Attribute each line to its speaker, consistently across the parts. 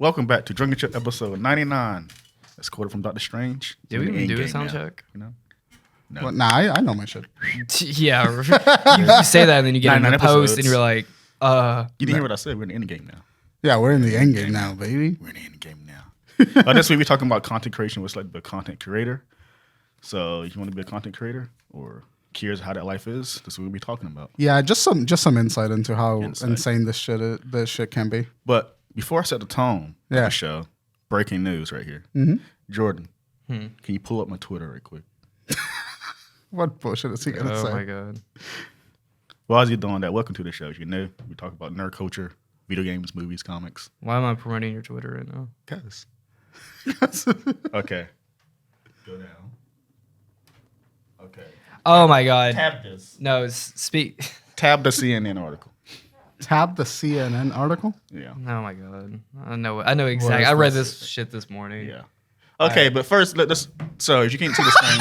Speaker 1: Welcome back to Drunken Ship episode 99. That's quoted from Doctor Strange.
Speaker 2: Did we even do a sound check?
Speaker 1: You know?
Speaker 3: No. Well, nah, I know my shit.
Speaker 2: Yeah, you say that and then you get in the post and you're like,
Speaker 1: You didn't hear what I said. We're in the end game now.
Speaker 3: Yeah, we're in the end game now, baby.
Speaker 1: We're in the end game now. This week we're talking about content creation, what's like the content creator. So if you want to be a content creator or curious how that life is, this is what we'll be talking about.
Speaker 3: Yeah, just some insight into how insane this shit can be.
Speaker 1: But before I set the tone of the show, breaking news right here.
Speaker 3: Mm-hmm.
Speaker 1: Jordan, can you pull up my Twitter right quick?
Speaker 3: What bullshit is he going to say?
Speaker 2: Oh, my God.
Speaker 1: Well, as you're doing that, welcome to the show. As you know, we talk about nerd culture, video games, movies, comics.
Speaker 2: Why am I promoting your Twitter right now?
Speaker 1: Because. Okay. Go down. Okay.
Speaker 2: Oh, my God.
Speaker 1: Tab this.
Speaker 2: No, speak.
Speaker 1: Tab the CNN article.
Speaker 3: Tab the CNN article?
Speaker 1: Yeah.
Speaker 2: Oh, my God. I know exactly. I read this shit this morning.
Speaker 1: Yeah. Okay, but first, so if you can't see the screen,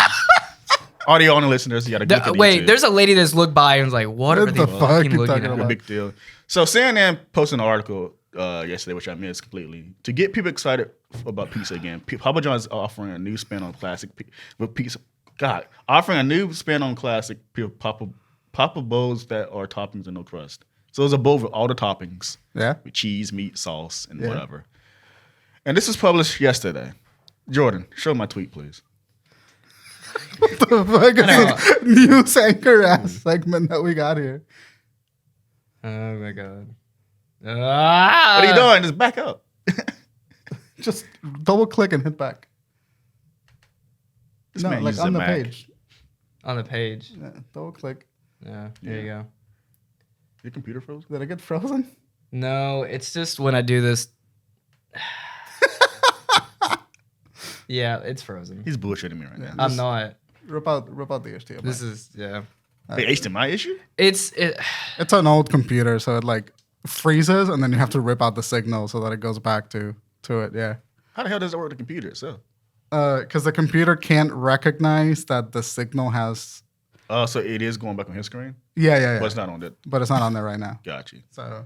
Speaker 1: audio only listeners, you got to go to the
Speaker 2: Wait,
Speaker 1: YouTube.
Speaker 2: there's a lady that's looked by and was like, what are they fucking looking at?
Speaker 1: No big deal. So CNN posted an article yesterday, which I missed completely, to get people excited about pizza again. Papa John's is offering a new spin on classic pizza. Offering a new spin on classic Papa Bowls that are toppings and no crust. So it's a bowl with all the toppings.
Speaker 3: Yeah.
Speaker 1: With cheese, meat, sauce, and whatever. And this was published yesterday. Jordan, show my tweet, please.
Speaker 3: What the fuck is this news anchor ass segment that we got here?
Speaker 2: Oh, my God.
Speaker 1: What are you doing? Just back up.
Speaker 3: Just double click and hit back.
Speaker 1: This
Speaker 3: No,
Speaker 1: man
Speaker 3: like
Speaker 1: uses
Speaker 3: on
Speaker 1: a
Speaker 3: the
Speaker 1: Mac.
Speaker 3: page.
Speaker 2: On the page.
Speaker 3: Yeah, double click.
Speaker 2: Yeah, there you go.
Speaker 1: Your computer froze?
Speaker 3: Did it get frozen?
Speaker 2: No, it's just when I do this. Yeah, it's frozen.
Speaker 1: He's bullshitting me right now.
Speaker 2: I'm not.
Speaker 3: Rip out the HDMI.
Speaker 2: This is, yeah.
Speaker 1: The HDMI issue?
Speaker 3: It's an old computer, so it like freezes, and then you have to rip out the signal so that it goes back to it. Yeah.
Speaker 1: How the hell does it work with the computer itself?
Speaker 3: Because the computer can't recognize that the signal has.
Speaker 1: So it is going back on his screen?
Speaker 3: Yeah.
Speaker 1: But it's not on that.
Speaker 3: But it's not on there right now.
Speaker 1: Got you.
Speaker 3: So.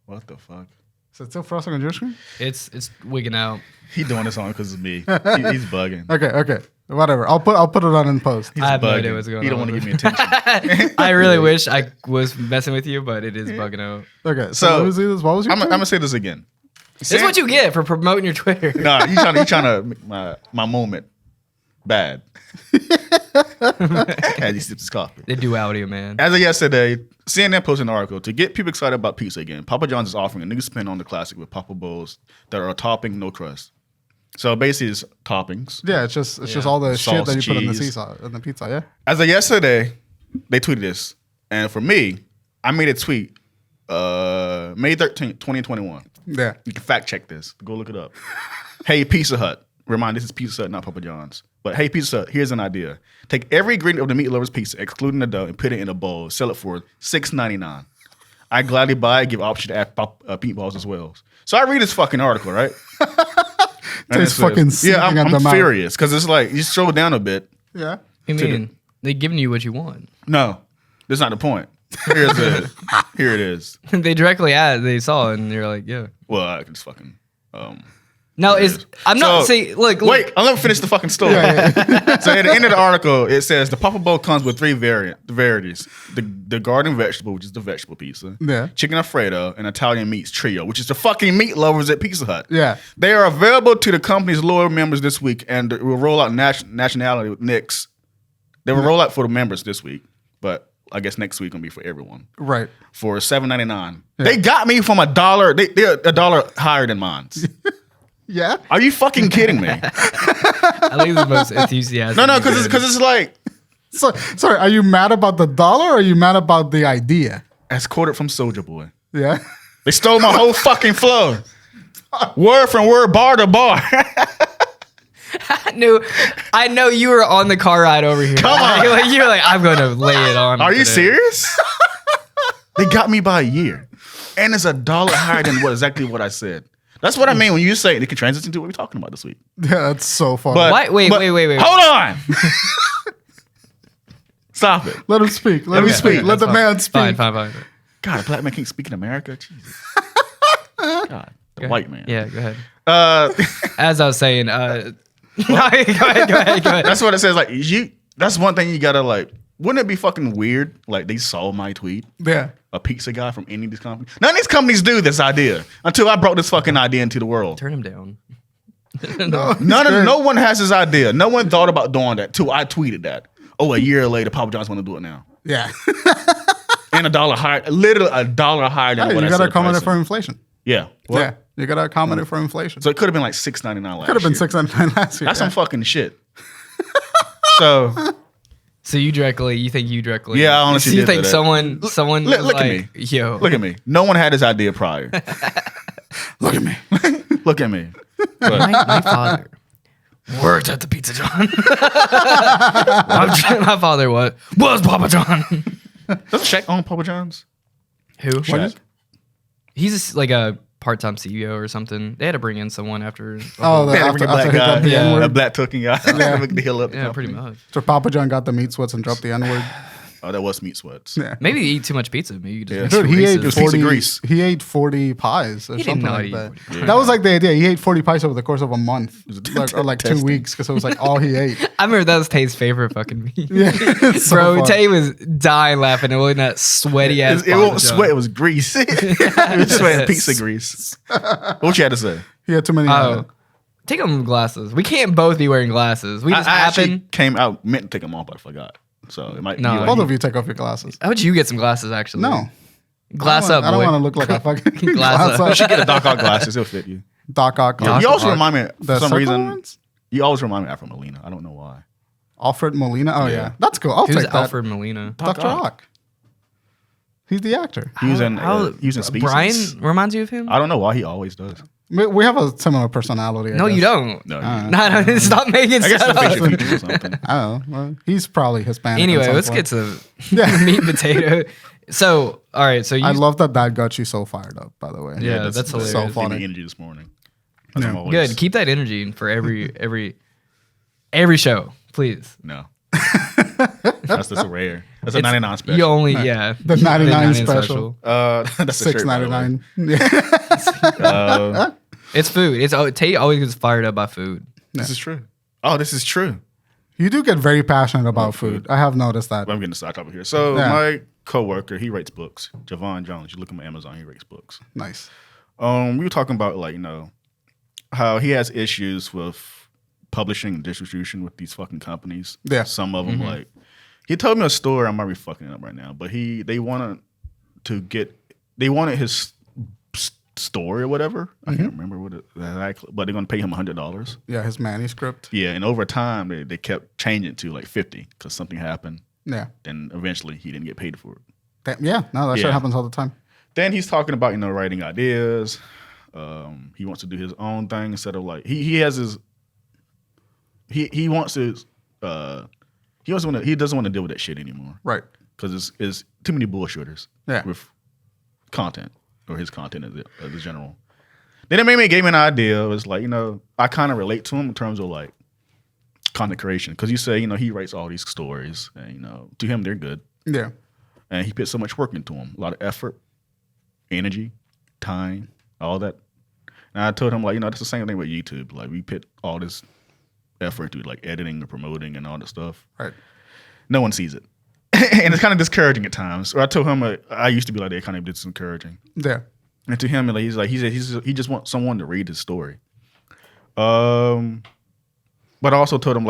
Speaker 1: What the fuck?
Speaker 3: Is it still frozen on your screen?
Speaker 2: It's wigging out.
Speaker 1: He doing this on because it's me. He's bugging.
Speaker 3: Okay. Whatever. I'll put it on in post.
Speaker 1: He's
Speaker 2: I have
Speaker 1: bugging.
Speaker 2: no idea what's going on.
Speaker 1: He don't want to give me attention.
Speaker 2: I really wish I was messing with you, but it is bugging out.
Speaker 3: Okay.
Speaker 1: So
Speaker 3: what was this?
Speaker 1: I'm gonna say this again.
Speaker 2: This is what you get for promoting your Twitter.
Speaker 1: Nah, he's trying to make my moment bad. As he sips his coffee.
Speaker 2: The duality, man.
Speaker 1: As of yesterday, CNN posted an article to get people excited about pizza again. Papa John's is offering a new spin on the classic with Papa Bowls that are a topping, no crust. So basically, it's toppings.
Speaker 3: Yeah, it's just all the
Speaker 1: Sauce,
Speaker 3: shit that you put
Speaker 1: cheese.
Speaker 3: in the pizza. Yeah.
Speaker 1: As of yesterday, they tweeted this, and for me, I made a tweet May 13th, 2021.
Speaker 3: Yeah.
Speaker 1: You can fact check this. Go look it up. Hey, Pizza Hut. Remind, this is Pizza Hut, not Papa John's. But hey, Pizza Hut, here's an idea. Take every ingredient of the meat lover's pizza, excluding the dough, and put it in a bowl. Sell it for $6.99. I gladly buy it, give option to add meatballs as well. So I read this fucking article, right?
Speaker 3: Tastes fucking
Speaker 1: yeah,
Speaker 3: sinking at the
Speaker 1: I'm
Speaker 3: mouth.
Speaker 1: furious because it's like, you scroll down a bit.
Speaker 3: Yeah.
Speaker 2: I mean, they're giving you what you want.
Speaker 1: No, that's not the point. Here it is.
Speaker 2: They directly they saw it, and you're like, yeah.
Speaker 1: Well, I can just fucking...
Speaker 2: No, I'm not saying. Look.
Speaker 1: Wait, I'll never finish the fucking story. So at the end of the article, it says the Papa Bowl comes with three varieties: the garden vegetable, which is the vegetable pizza, chicken Alfredo, and Italian meats trio, which is the fucking meat lovers at Pizza Hut.
Speaker 3: Yeah,
Speaker 1: they are available to the company's loyal members this week, and it will roll out nationality with Knicks. They will roll out for the members this week, but I guess next week gonna be for everyone.
Speaker 3: Right.
Speaker 1: For $7.99. Yeah. They got me from $1. They're $1 higher than mine.
Speaker 3: Yeah.
Speaker 1: Are you fucking kidding me?
Speaker 2: I think the most enthusiastic.
Speaker 1: No, because it's like.
Speaker 3: So, sorry, are you mad about the dollar or are you mad about the idea?
Speaker 1: As quoted from Soulja Boy.
Speaker 3: Yeah.
Speaker 1: They stole my whole fucking flow. Word from word, bar to bar.
Speaker 2: I know you were on the car ride over here.
Speaker 1: Come on.
Speaker 2: You were like, I'm going to lay it on.
Speaker 1: Are you serious? They got me by a year. And it's $1 higher than exactly what I said. That's what I mean when you say it can transition to what we're talking about this week.
Speaker 3: Yeah, that's so funny.
Speaker 1: But,
Speaker 2: wait.
Speaker 1: Hold on. Stop it.
Speaker 3: Let him speak. Let him speak. Let the man speak.
Speaker 2: Fine.
Speaker 1: God, a black man can't speak in America? Jesus. God. The white man.
Speaker 2: Yeah, go ahead.
Speaker 1: Uh,
Speaker 2: As I was saying, no, go ahead.
Speaker 1: that's what it says. Like that's one thing you gotta like. Wouldn't it be fucking weird? Like they saw my tweet.
Speaker 3: Yeah.
Speaker 1: A pizza guy from any of these companies. None of these companies do this idea until I brought this fucking idea into the world.
Speaker 2: Turn him down.
Speaker 1: No one has this idea. No one thought about doing that till I tweeted that. Oh, a year later, Papa John's want to do it now.
Speaker 3: Yeah.
Speaker 1: And $1 higher, literally $1 higher than
Speaker 3: Hey,
Speaker 1: what
Speaker 3: you
Speaker 1: I
Speaker 3: got to
Speaker 1: said.
Speaker 3: accommodate for inflation.
Speaker 1: Yeah. What?
Speaker 3: Yeah. You got to accommodate for inflation.
Speaker 1: So it could have been like $6.99 last
Speaker 3: Could have been
Speaker 1: year.
Speaker 3: $6.99 last year.
Speaker 1: That's some fucking shit. So
Speaker 2: You think you directly?
Speaker 1: Yeah, I honestly
Speaker 2: So you
Speaker 1: did
Speaker 2: think
Speaker 1: that.
Speaker 2: someone
Speaker 1: Look
Speaker 2: was
Speaker 1: at
Speaker 2: like,
Speaker 1: me.
Speaker 2: yo,
Speaker 1: look at me. No one had this idea prior.
Speaker 3: Look at me.
Speaker 1: Look at me. But
Speaker 2: my father worked at the Pizza John. My father was Papa John.
Speaker 1: doesn't Shaq own Papa John's?
Speaker 2: Who?
Speaker 1: Shaq.
Speaker 2: He's like a part-time CEO or something. They had to bring in someone after.
Speaker 3: Oh,
Speaker 1: Yeah,
Speaker 3: after,
Speaker 1: black
Speaker 3: after he
Speaker 1: guy.
Speaker 3: dropped the
Speaker 2: Yeah.
Speaker 3: N-word.
Speaker 1: A black token guy.
Speaker 3: Yeah.
Speaker 1: The hill up the
Speaker 2: Yeah,
Speaker 1: company.
Speaker 2: pretty much.
Speaker 3: So Papa John got the meat sweats and dropped the N-word.
Speaker 1: Oh, that was meat sweats.
Speaker 3: Yeah.
Speaker 2: Maybe he eat too much pizza. Maybe you just
Speaker 1: Yeah.
Speaker 2: make
Speaker 3: Dude,
Speaker 2: you
Speaker 3: he
Speaker 2: racist.
Speaker 3: ate
Speaker 1: It was piece of
Speaker 3: 40.
Speaker 1: grease.
Speaker 3: He ate 40 pies or
Speaker 2: He didn't
Speaker 3: something
Speaker 2: know
Speaker 3: like
Speaker 2: he
Speaker 3: that.
Speaker 2: ate 40
Speaker 1: pies.
Speaker 3: That was like the idea. He ate 40 pies over the course of a month, or like 2
Speaker 1: testing.
Speaker 3: weeks, because it was like all he ate.
Speaker 2: I remember that was Tay's favorite fucking meat.
Speaker 3: Yeah, it's so
Speaker 2: Bro,
Speaker 3: fun.
Speaker 2: Tay was dying laughing and looking at that sweaty ass.
Speaker 1: It won't sweat. It was grease. It was sweating pizza grease. What you had to say?
Speaker 3: He had too many.
Speaker 2: Oh, take them glasses. We can't both be wearing glasses. We just
Speaker 1: I actually
Speaker 2: happen.
Speaker 1: came out meant to take them off, but I forgot. So it might.
Speaker 2: No.
Speaker 1: be like,
Speaker 3: both of you take off your glasses.
Speaker 2: How would you get some glasses actually?
Speaker 3: No,
Speaker 2: Glass
Speaker 3: I
Speaker 2: up,
Speaker 3: don't
Speaker 2: boy.
Speaker 3: want to look like a fucking
Speaker 2: Glass
Speaker 3: glass
Speaker 2: up.
Speaker 1: You should
Speaker 3: up.
Speaker 1: get a Doc Ock glasses. It'll fit you.
Speaker 3: Doc Ock.
Speaker 2: Doc
Speaker 1: You also
Speaker 2: Ock.
Speaker 1: remind me
Speaker 3: The
Speaker 1: for some
Speaker 3: circle
Speaker 1: reason.
Speaker 3: ones?
Speaker 1: You always remind me of Afro Molina. I don't know why.
Speaker 3: Alfred Molina. Oh yeah,
Speaker 1: Yeah.
Speaker 3: that's cool. I'll
Speaker 2: Who's
Speaker 3: take that.
Speaker 2: Alfred Molina?
Speaker 1: Doc
Speaker 3: Dr.
Speaker 1: Ock.
Speaker 3: Ock. He's the actor.
Speaker 1: He was in Species.
Speaker 2: Bryan reminds you of him?
Speaker 1: I don't know why he always does.
Speaker 3: We have a similar personality. I
Speaker 2: No,
Speaker 3: guess.
Speaker 2: you don't.
Speaker 1: No,
Speaker 2: No, stop making
Speaker 1: I guess
Speaker 2: stuff
Speaker 1: the
Speaker 2: up.
Speaker 1: facial features or something.
Speaker 3: I don't know. Well, he's probably Hispanic. at
Speaker 2: Anyway,
Speaker 3: some
Speaker 2: let's
Speaker 3: point.
Speaker 2: get to
Speaker 3: Yeah.
Speaker 2: meat and potato. So, all right. So you
Speaker 3: I love that got you so fired up. By the way.
Speaker 2: Yeah, that's hilarious.
Speaker 3: so
Speaker 1: Gave me
Speaker 3: funny.
Speaker 1: energy this morning.
Speaker 3: Yeah.
Speaker 1: I'm always-
Speaker 2: good. Keep that energy for every show, please.
Speaker 1: No. That's just a rare. That's a
Speaker 2: It's-
Speaker 1: 99 special.
Speaker 2: You only
Speaker 3: The 99 special.
Speaker 1: That's a shirt, by the way.
Speaker 3: $6.99. Yeah.
Speaker 2: It's food. Tay always gets fired up by food.
Speaker 1: This is true. Oh, this is true.
Speaker 3: You do get very passionate about food. I have noticed that.
Speaker 1: I'm getting a side topic here. So
Speaker 3: Yeah.
Speaker 1: my coworker, he writes books. Javon Jones. You look him on Amazon. He writes books.
Speaker 3: Nice.
Speaker 1: We were talking about how he has issues with publishing and distribution with these fucking companies.
Speaker 3: Yeah.
Speaker 1: Some of them he told me a story. I might be fucking it up right now, but they wanted his story or whatever. I can't remember what it exactly, but they're gonna pay him $100.
Speaker 3: Yeah, his manuscript.
Speaker 1: Yeah, and over time they kept changing it to like 50 because something happened.
Speaker 3: Yeah.
Speaker 1: Then eventually he didn't get paid for it.
Speaker 3: Yeah. No, that shit
Speaker 1: Yeah.
Speaker 3: happens all the time.
Speaker 1: Then he's talking about writing ideas. He wants to do his own thing instead of like he has his he wants to he doesn't want to deal with that shit anymore
Speaker 3: Right.
Speaker 1: because it's too many bullshitters
Speaker 3: Yeah.
Speaker 1: with content or his content as a general. Then it gave me an idea. It was like I kind of relate to him in terms of like content creation because you say he writes all these stories and to him they're good
Speaker 3: Yeah.
Speaker 1: and he put so much work into them, a lot of effort, energy, time, all that. And I told him that's the same thing with YouTube. Like we put all this effort into like editing or promoting and all that stuff.
Speaker 3: Right.
Speaker 1: No one sees it, and it's kind of discouraging at times. Or I told him I used to be like that, kind of discouraging.
Speaker 3: Yeah.
Speaker 1: And to him, he he just wants someone to read his story. But I also told him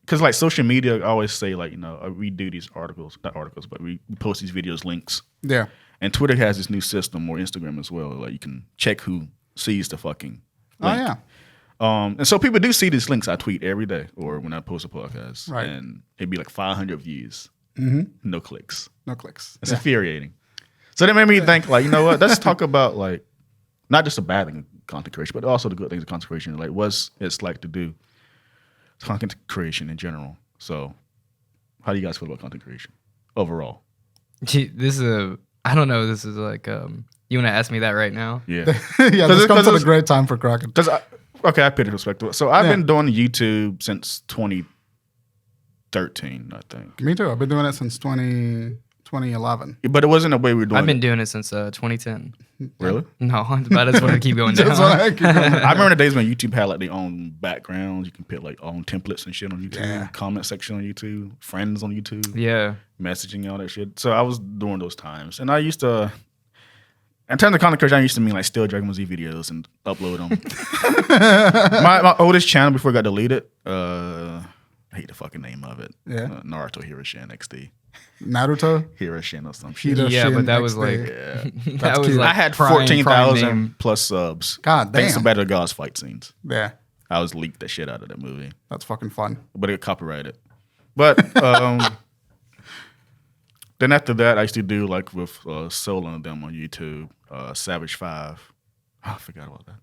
Speaker 1: because like social media, I always say we do these articles, not articles, but we post these videos, links.
Speaker 3: Yeah.
Speaker 1: And Twitter has this new system, or Instagram as well. Like you can check who sees the fucking link.
Speaker 3: Oh yeah.
Speaker 1: And so people do see these links I tweet every day, or when I post a podcast,
Speaker 3: Right.
Speaker 1: and it'd be like 500 views, no clicks.
Speaker 3: No clicks.
Speaker 1: It's infuriating. So that made me think, what? Let's talk about not just the bad thing of content creation, but also the good things of content creation. Like what's it's like to do content creation in general. So, how do you guys feel about content creation overall?
Speaker 2: I don't know. This is like you want to ask me that right now?
Speaker 1: Yeah.
Speaker 3: Yeah. This comes at a
Speaker 1: it's-
Speaker 3: great time for cracking.
Speaker 1: Because I put it in perspective. So I've
Speaker 3: Yeah.
Speaker 1: been doing YouTube since 2012. 2013, I think.
Speaker 3: Me too. I've been doing it since 2011.
Speaker 1: But it wasn't the way we were doing
Speaker 2: I've been
Speaker 1: it.
Speaker 2: doing it since 2010.
Speaker 1: Really?
Speaker 2: No, but I just want to keep going down.
Speaker 3: That's what I keep going.
Speaker 1: I remember the days when YouTube had like their own backgrounds. You can put like own templates and shit on YouTube.
Speaker 3: Yeah.
Speaker 1: Comment section on YouTube. Friends on YouTube.
Speaker 2: Yeah.
Speaker 1: Messaging, all that shit. So I was during those times. And I used to, in terms of content creation, I used to mean like steal Dragon Ball Z videos and upload them. my oldest channel before it got deleted, I hate the fucking name of it.
Speaker 3: Yeah.
Speaker 1: Naruto Hiroshin XD.
Speaker 3: Naruto.
Speaker 1: Hiroshin or some shit.
Speaker 3: Hiroshin
Speaker 2: Yeah, but that was
Speaker 3: XD.
Speaker 2: like
Speaker 1: Yeah.
Speaker 2: that was
Speaker 3: cute.
Speaker 2: like
Speaker 1: I had
Speaker 2: prime
Speaker 1: 14,000
Speaker 2: name.
Speaker 1: plus subs.
Speaker 3: God
Speaker 1: Thanks to
Speaker 3: damn.
Speaker 1: Battle of Gods fight scenes.
Speaker 3: Yeah,
Speaker 1: I was leaked the shit out of that movie.
Speaker 3: that's fucking fun.
Speaker 1: But it got copyrighted. But then after that, I used to do like with Soul and them on YouTube, Savage 5. Oh, I forgot about that.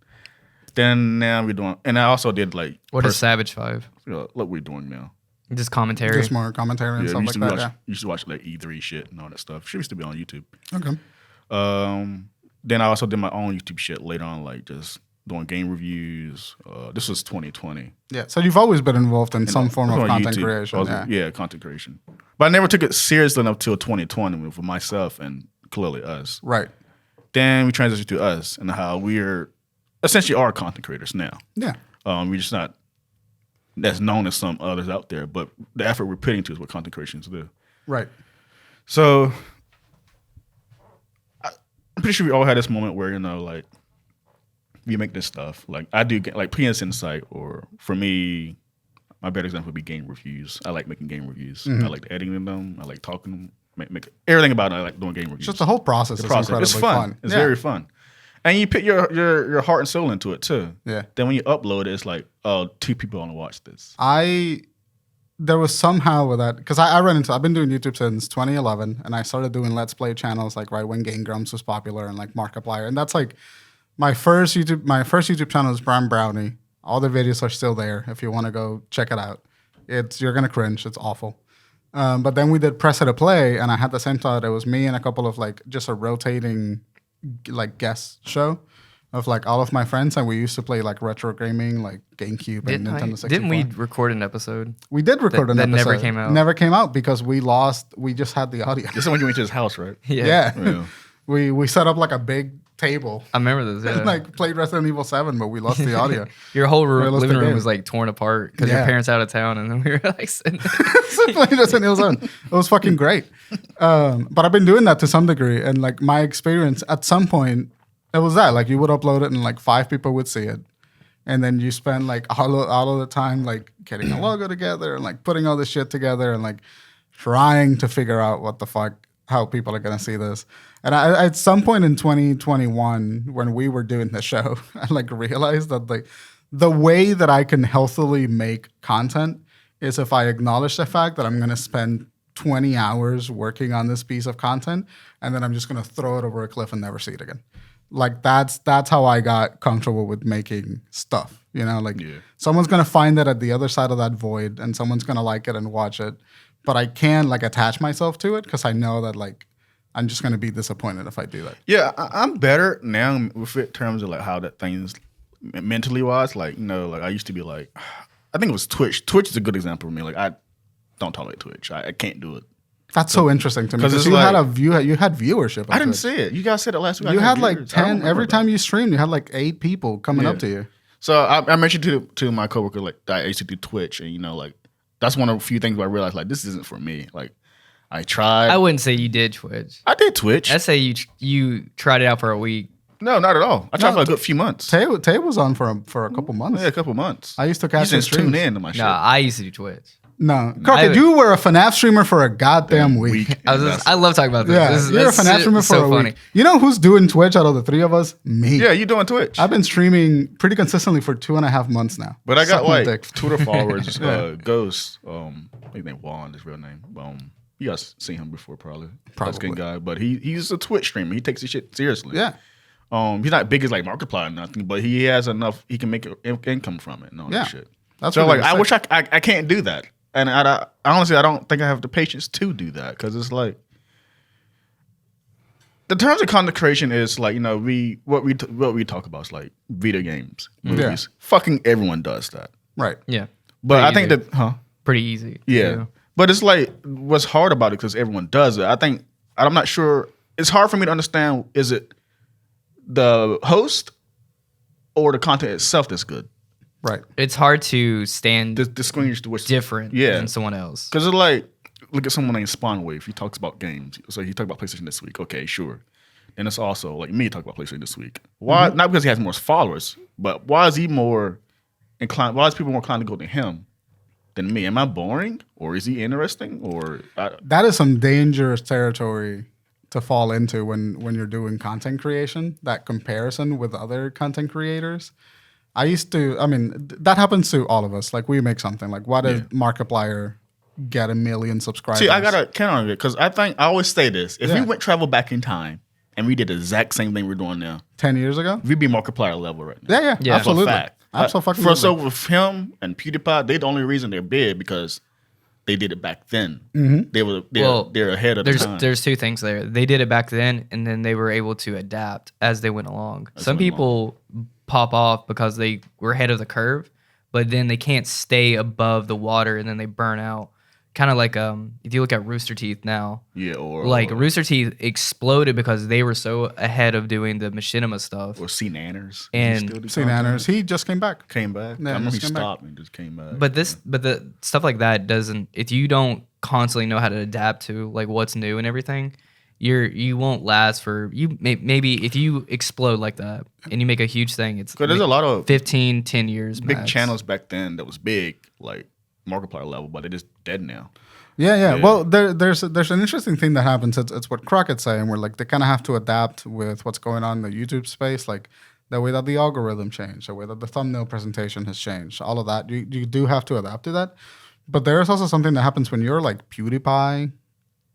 Speaker 1: Then now we're doing, and I also did like
Speaker 2: What is Savage 5?
Speaker 1: what we're doing now.
Speaker 2: Just commentary.
Speaker 3: Just more commentary and
Speaker 1: Yeah,
Speaker 3: stuff
Speaker 1: we
Speaker 3: like
Speaker 1: used,
Speaker 3: that.
Speaker 1: to watch,
Speaker 3: Yeah.
Speaker 1: used to watch like E3 shit and all that stuff. She used to be on YouTube.
Speaker 3: Okay.
Speaker 1: Then I also did my own YouTube shit later on, like just doing game reviews. This was 2020.
Speaker 3: Yeah. So you've always been involved in some form of
Speaker 1: on
Speaker 3: content
Speaker 1: YouTube.
Speaker 3: creation.
Speaker 1: I was-
Speaker 3: Yeah.
Speaker 1: content creation. But I never took it seriously enough till 2020 for myself and clearly us.
Speaker 3: Right.
Speaker 1: Then we transitioned to us and how we're essentially are content creators now.
Speaker 3: Yeah.
Speaker 1: We're just not as known as some others out there, but the effort we're putting to is what content creations do.
Speaker 3: Right.
Speaker 1: So I'm pretty sure we all had this moment where, like we make this stuff. Like I do like PS Insight, or for me, my better example would be game reviews. I like making game reviews. I like editing them. I like talking them. Make everything about it. I like doing game reviews.
Speaker 3: Just the whole process is incredibly
Speaker 1: It's fun.
Speaker 3: fun.
Speaker 1: It's
Speaker 3: Yeah.
Speaker 1: very fun. And you put your heart and soul into it too.
Speaker 3: Yeah.
Speaker 1: Then when you upload it, it's like, oh, 2 people want to watch this.
Speaker 3: There was somehow with that, because I've been doing YouTube since 2011, and I started doing Let's Play channels like right when Game Grumps was popular and like Markiplier, and that's like my first YouTube channel is Bryan Brownie. All the videos are still there if you want to go check it out. You're gonna cringe. It's awful. But then we did Press It to Play, and I had the same thought. It was me and a couple of like just a rotating like guest show of like all of my friends, and we used to play like retro gaming, like GameCube and Nintendo 64.
Speaker 2: Didn't we record an episode?
Speaker 3: We did record an
Speaker 2: that
Speaker 3: episode.
Speaker 2: never came out.
Speaker 3: Never came out because we just had the audio.
Speaker 1: This is when you went to his house, right?
Speaker 3: Yeah.
Speaker 1: Yeah.
Speaker 3: We set up like a big table
Speaker 2: I remember those. Yeah.
Speaker 3: and like played Resident Evil 7, but we lost the audio.
Speaker 2: Your whole
Speaker 3: Realistic
Speaker 2: living room
Speaker 3: game.
Speaker 2: was like torn apart because
Speaker 3: Yeah.
Speaker 2: your parents out of town, and then we were like sitting there.
Speaker 3: So played Resident Evil 7. It was fucking great. But I've been doing that to some degree, and like my experience at some point, it was that like you would upload it and like 5 people would see it, and then you spend like all of the time like getting a logo together and like putting all this shit together and like trying to figure out what the fuck how people are gonna see this. And I at some point in 2021 when we were doing the show, I like realized that like the way that I can healthily make content is if I acknowledge the fact that I'm gonna spend 20 hours working on this piece of content, and then I'm just gonna throw it over a cliff and never see it again. Like that's how I got comfortable with making stuff. Like someone's gonna find it at the other side of that void, and someone's gonna like it and watch it. But I can't like attach myself to it because I know that like I'm just gonna be disappointed if I do that.
Speaker 1: Yeah, I'm better now with it in terms of like how that thing's mentally wise. Like, like I used to be like, I think it was Twitch. Twitch is a good example for me. Like I don't tolerate Twitch. I can't do it.
Speaker 3: That's so interesting to me
Speaker 1: 'cause
Speaker 3: because
Speaker 1: it's
Speaker 3: you
Speaker 1: like-
Speaker 3: you had viewership.
Speaker 1: I
Speaker 3: on
Speaker 1: didn't
Speaker 3: Twitch.
Speaker 1: see it. You guys said it last week.
Speaker 3: You
Speaker 1: I
Speaker 3: had like
Speaker 1: viewers. I don't
Speaker 3: 10
Speaker 1: remember
Speaker 3: every
Speaker 1: that.
Speaker 3: time you streamed. You had like 8 people coming up
Speaker 1: Yeah.
Speaker 3: to you.
Speaker 1: So I mentioned to my coworker like that I used to do Twitch, and like that's one of the few things where I realized like this isn't for me. Like I tried.
Speaker 2: I wouldn't say you did Twitch.
Speaker 1: I did Twitch.
Speaker 2: I'd say you tried it out for a week.
Speaker 1: No, not at all. I tried
Speaker 3: No,
Speaker 1: for a good few months.
Speaker 3: Tay was on for a couple months.
Speaker 1: Yeah, a couple months.
Speaker 3: I used to
Speaker 1: You
Speaker 3: catch his
Speaker 1: just tune
Speaker 3: streams.
Speaker 1: in to my shit.
Speaker 2: Nah, I used to do Twitch.
Speaker 3: No, Crockett, you were a FNAF streamer for a goddamn week.
Speaker 2: I love talking about this.
Speaker 3: Yeah,
Speaker 2: This is-
Speaker 3: you're a
Speaker 2: that's
Speaker 3: FNAF streamer for
Speaker 2: so
Speaker 3: a
Speaker 2: funny.
Speaker 3: week. You know who's doing Twitch out of the 3 of us? Me.
Speaker 1: Yeah, you doing Twitch.
Speaker 3: I've been streaming pretty consistently for 2.5 months now.
Speaker 1: But I got
Speaker 3: Suck my
Speaker 1: like
Speaker 3: dick.
Speaker 1: Twitter followers. Ghost. I think his name Juan. His real name. You guys seen him before, probably. That's a good guy. But he's a Twitch streamer. He takes his shit seriously.
Speaker 3: Yeah.
Speaker 1: He's not big as like Markiplier or nothing, but he has enough. He can make income from it and all
Speaker 3: Yeah.
Speaker 1: that shit.
Speaker 3: That's
Speaker 1: So
Speaker 3: what
Speaker 1: like, I wish I can't do that, and I honestly I don't think I have the patience to do that because it's like the terms of content creation is like what we talk about is like video games, movies.
Speaker 3: Yeah.
Speaker 1: Fucking everyone does that,
Speaker 3: Right.
Speaker 2: Yeah.
Speaker 1: but
Speaker 2: Yeah,
Speaker 1: I
Speaker 2: you
Speaker 1: think
Speaker 2: do.
Speaker 1: that
Speaker 2: pretty easy. to
Speaker 1: Yeah.
Speaker 2: do.
Speaker 1: But it's like, what's hard about it, because everyone does it. I'm not sure. It's hard for me to understand, is it the host or the content itself that's good?
Speaker 3: Right.
Speaker 2: It's hard to stand
Speaker 1: Distinguish which
Speaker 2: different
Speaker 1: Yeah.
Speaker 2: than someone else.
Speaker 1: Because it's like, look at someone named Spawnwave. He talks about games. So he talked about PlayStation this week. Okay, sure. And it's also like me talk about PlayStation this week. Why? Not because he has more followers, but why is he more inclined? Why is people more inclined to go to him than me? Am I boring, or is he interesting, or
Speaker 3: That is some dangerous territory to fall into when you're doing content creation. That comparison with other content creators. That happens to all of us. Like, we make something. Like, why did Markiplier get 1 million subscribers?
Speaker 1: See, I gotta count on it, because I always say this: if
Speaker 3: Yeah.
Speaker 1: we went travel back in time and we did the exact same thing we're doing now,
Speaker 3: 10 years ago?
Speaker 1: we'd be Markiplier level right now.
Speaker 3: Yeah,
Speaker 2: Yeah.
Speaker 3: absolutely.
Speaker 1: For a fact.
Speaker 3: Absolutely.
Speaker 1: So with him and PewDiePie, they the only reason they're big because they did it back then. They're ahead of the time.
Speaker 2: There's two things there. They did it back then, and then they were able to adapt as they went along. Some people pop off because they were ahead of the curve, but then they can't stay above the water, and then they burn out. Kind of like if you look at Rooster Teeth now,
Speaker 1: or
Speaker 2: Rooster Teeth exploded because they were so ahead of doing the machinima stuff.
Speaker 1: Or C Nanners.
Speaker 2: And
Speaker 3: C Nanners, he just came back.
Speaker 1: came back.
Speaker 3: Yeah,
Speaker 1: I remember he
Speaker 3: just came back.
Speaker 1: stopped and just came back.
Speaker 2: But the stuff like that doesn't. If you don't constantly know how to adapt to like what's new and everything, you won't last for maybe if you explode like that and you make a huge thing. It's
Speaker 1: because there's a lot of
Speaker 2: 10 years
Speaker 1: big
Speaker 2: max.
Speaker 1: channels back then that was big, like Markiplier level, but they're just dead now.
Speaker 3: Yeah. Well, there's an interesting thing that happens. It's what Crockett's saying, where like they kind of have to adapt with what's going on in the YouTube space, like the way that the algorithm changed, the way that the thumbnail presentation has changed, all of that. You do have to adapt to that. But there is also something that happens when you're like PewDiePie,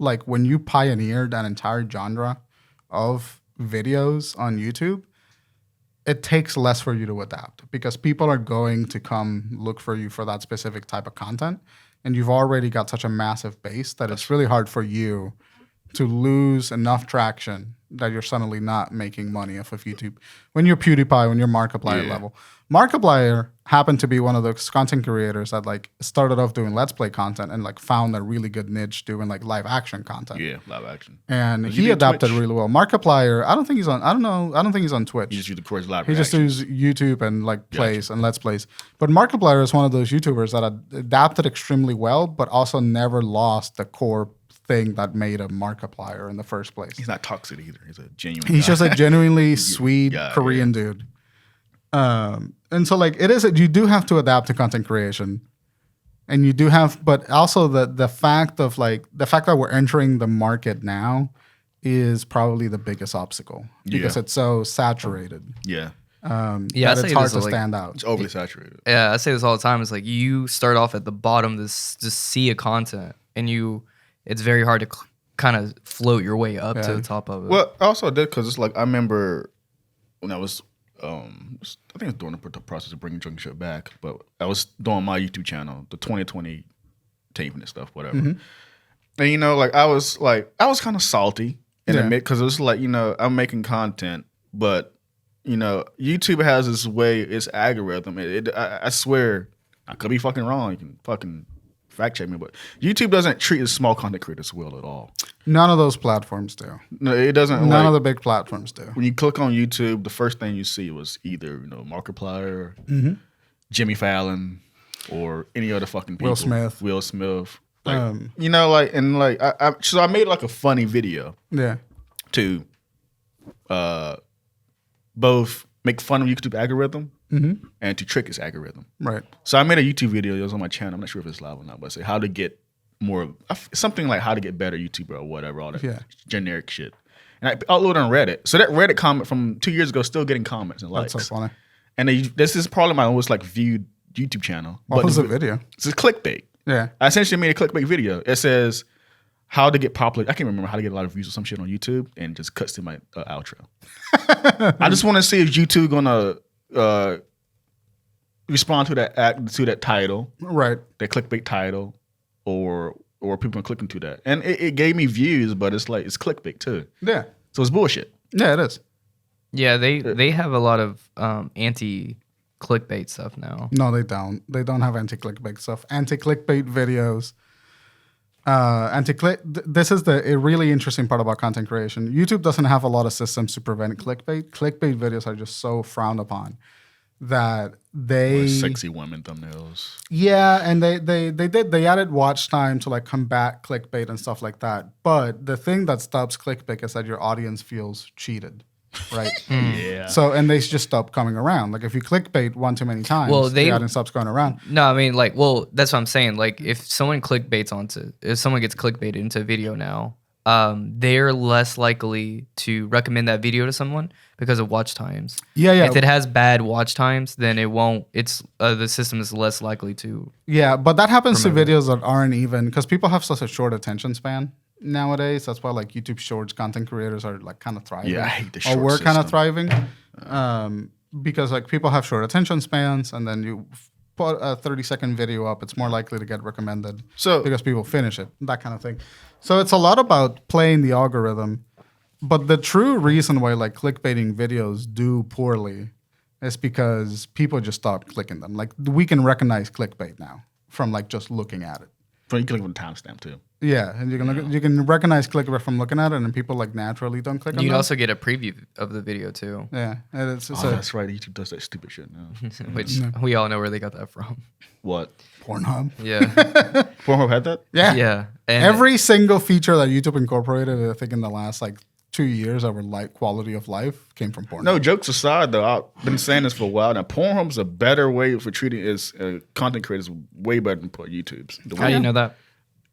Speaker 3: like when you pioneered an entire genre of videos on YouTube. It takes less for you to adapt because people are going to come look for you for that specific type of content. And you've already got such a massive base that it's really hard for you to lose enough traction that you're suddenly not making money off of YouTube. When you're PewDiePie, when you're Markiplier level. Markiplier happened to be one of those content creators that like started off doing Let's Play content and like found a really good niche doing like live action content.
Speaker 1: Yeah, live action.
Speaker 3: And
Speaker 1: Does
Speaker 3: he
Speaker 1: do
Speaker 3: adapted
Speaker 1: Twitch?
Speaker 3: really well. Markiplier, I don't think he's on Twitch.
Speaker 1: He just used the course live
Speaker 3: He just
Speaker 1: reaction.
Speaker 3: does YouTube and like plays and Let's Plays. But Markiplier is one of those YouTubers that adapted extremely well, but also never lost the core thing that made a Markiplier in the first place.
Speaker 1: He's not toxic either. He's a genuine
Speaker 3: He's
Speaker 1: guy.
Speaker 3: just a genuinely sweet
Speaker 1: Yeah,
Speaker 3: Korean dude. And so like you do have to adapt to content creation. And you do have, but also the fact that we're entering the market now is probably the biggest obstacle because it's so saturated.
Speaker 1: Yeah.
Speaker 2: I
Speaker 3: That
Speaker 2: say
Speaker 3: it's hard
Speaker 2: this,
Speaker 3: to
Speaker 2: like,
Speaker 3: stand out.
Speaker 1: It's overly saturated.
Speaker 2: Yeah, I say this all the time. It's like you start off at the bottom to just see a content, and it's very hard to kind of float your way up to the top of it.
Speaker 1: Well, I also did because it's like I remember when I was, I think it was during the process of bringing Drunken Ship back, but I was doing my YouTube channel, the 2020 taping and stuff, whatever. And you know, like I was kind of salty in the mid because it was like, you know, I'm making content, but you know, YouTube has this way, its algorithm. I swear, I could be fucking wrong. You can fucking fact check me, but YouTube doesn't treat its small content creators well at all.
Speaker 3: None of those platforms do.
Speaker 1: No, it doesn't.
Speaker 3: None of the big platforms do.
Speaker 1: When you click on YouTube, the first thing you see was either Markiplier, Jimmy Fallon, or any other fucking people. Will Smith. Like, you know, like and like so I made like a funny video.
Speaker 3: Yeah.
Speaker 1: To both make fun of YouTube algorithm and to trick its algorithm.
Speaker 3: Right.
Speaker 1: So I made a YouTube video. It was on my channel. I'm not sure if it's live or not, but I say how to get more, something like how to get better YouTuber or whatever, all that generic shit. And I uploaded on Reddit. So that Reddit comment from 2 years ago still getting comments and likes.
Speaker 3: That's so funny.
Speaker 1: And this is probably my most like viewed YouTube channel.
Speaker 3: What was the video?
Speaker 1: It's a clickbait.
Speaker 3: Yeah.
Speaker 1: I essentially made a clickbait video. It says how to get popular. I can't remember how to get a lot of views or some shit on YouTube, and just cuts to my outro. I just want to see if YouTube gonna respond to that title,
Speaker 3: Right.
Speaker 1: that clickbait title, or people are clicking to that. And it gave me views, but it's like it's clickbait too.
Speaker 3: Yeah.
Speaker 1: So it's bullshit.
Speaker 3: Yeah, it is.
Speaker 2: Yeah, they have a lot of anti clickbait stuff now.
Speaker 3: No, they don't. They don't have anti-clickbait stuff. Anti-clickbait videos. This is a really interesting part about content creation. YouTube doesn't have a lot of systems to prevent clickbait. Clickbait videos are just so frowned upon that they
Speaker 1: sexy women thumbnails.
Speaker 3: Yeah, and they added watch time to like combat clickbait and stuff like that. But the thing that stops clickbait is that your audience feels cheated, right?
Speaker 1: Yeah.
Speaker 3: So and they just stop coming around. Like if you clickbait one too many times, the audience stops going around.
Speaker 2: No, I mean like, well, that's what I'm saying. Like if someone if someone gets clickbaited into a video now, they're less likely to recommend that video to someone because of watch times.
Speaker 3: Yeah.
Speaker 2: If it has bad watch times, then it won't. It's the system is less likely to.
Speaker 3: Yeah, but that happens to videos that aren't even because people have such a short attention span nowadays. That's why like YouTube Shorts content creators are like kind of thriving.
Speaker 1: Yeah, I hate the short
Speaker 3: Or we're kind of
Speaker 1: system.
Speaker 3: thriving because like people have short attention spans, and then you put a 30-second video up, it's more likely to get recommended.
Speaker 1: So
Speaker 3: Because people finish it, that kind of thing. So it's a lot about playing the algorithm. But the true reason why like clickbaiting videos do poorly is because people just stop clicking them. Like we can recognize clickbait now from like just looking at it.
Speaker 1: you can look at the timestamp too.
Speaker 3: Yeah, and you can recognize clickbait from looking at it, and people like naturally don't click on it.
Speaker 2: You can also get a preview of the video too,
Speaker 3: Yeah, and it's
Speaker 1: That's right. YouTube does that stupid shit now.
Speaker 2: which we all know where they got that from.
Speaker 1: What?
Speaker 3: Pornhub.
Speaker 2: Yeah,
Speaker 1: Pornhub had that?
Speaker 3: Yeah.
Speaker 2: yeah. And
Speaker 3: Every single feature that YouTube incorporated, I think in the last like 2 years over like quality of life came from Pornhub.
Speaker 1: No, jokes aside, though, I've been saying this for a while now. Pornhub's a better way for treating its content creators way better than YouTube's.
Speaker 2: how do you know that?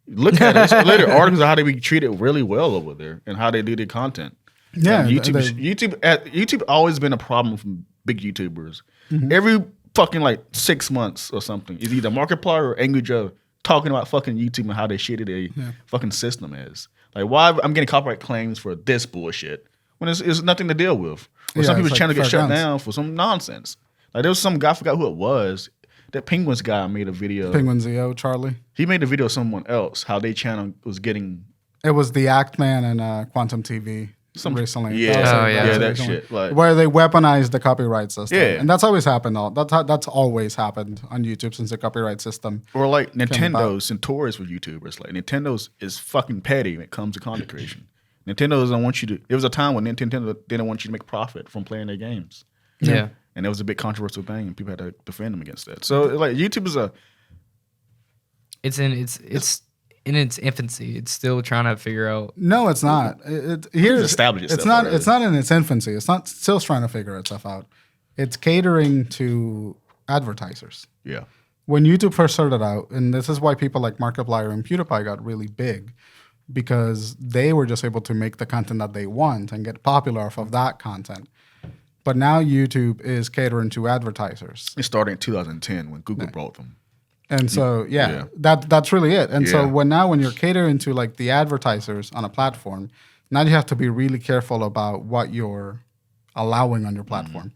Speaker 1: Look at it. It's later articles of how they be treated really well over there and how they do their content.
Speaker 3: Yeah,
Speaker 1: YouTube always been a problem from big YouTubers.
Speaker 3: Mm-hmm.
Speaker 1: Every fucking like 6 months or something, is either Markiplier or Angry Joe talking about fucking YouTube and how they shitty their fucking system is. Like, why I'm getting copyright claims for this bullshit when it's nothing to deal with. Or some people's
Speaker 3: like
Speaker 1: channel get
Speaker 3: fair
Speaker 1: shut
Speaker 3: guns.
Speaker 1: down for some nonsense. Like there was some guy, I forgot who it was. That Penguins guy made a video.
Speaker 3: Penguin Zio, Charlie.
Speaker 1: He made a video of someone else, how their channel was getting
Speaker 3: It was the Act Man and Quantum TV recently.
Speaker 1: Yeah,
Speaker 2: yeah,
Speaker 1: that shit. Like,
Speaker 3: Where they weaponized the copyright system.
Speaker 1: Yeah.
Speaker 3: And that's always happened. That's always happened on YouTube since the copyright system.
Speaker 1: or like Nintendo's notorious with YouTubers. Like Nintendo's is fucking petty when it comes to content creation. Nintendo doesn't want you to. There was a time when Nintendo didn't want you to make profit from playing their games.
Speaker 2: Yeah.
Speaker 1: And it was a big controversial thing, and people had to defend them against that. So, like, YouTube is
Speaker 2: It's in its infancy. It's still trying to figure out.
Speaker 3: No, it's not. Here's
Speaker 1: established
Speaker 3: it's
Speaker 1: itself
Speaker 3: not.
Speaker 1: already.
Speaker 3: It's not in its infancy. It's not still trying to figure itself out. It's catering to advertisers.
Speaker 1: yeah.
Speaker 3: When YouTube first started out, and this is why people like Markiplier and PewDiePie got really big, because they were just able to make the content that they want and get popular off of that content. But now YouTube is catering to advertisers.
Speaker 1: It started in 2010 when Google brought them.
Speaker 3: And so,
Speaker 1: Yeah.
Speaker 3: that's really it. And so
Speaker 1: Yeah.
Speaker 3: when you're catering to like the advertisers on a platform, now you have to be really careful about what you're allowing on your platform.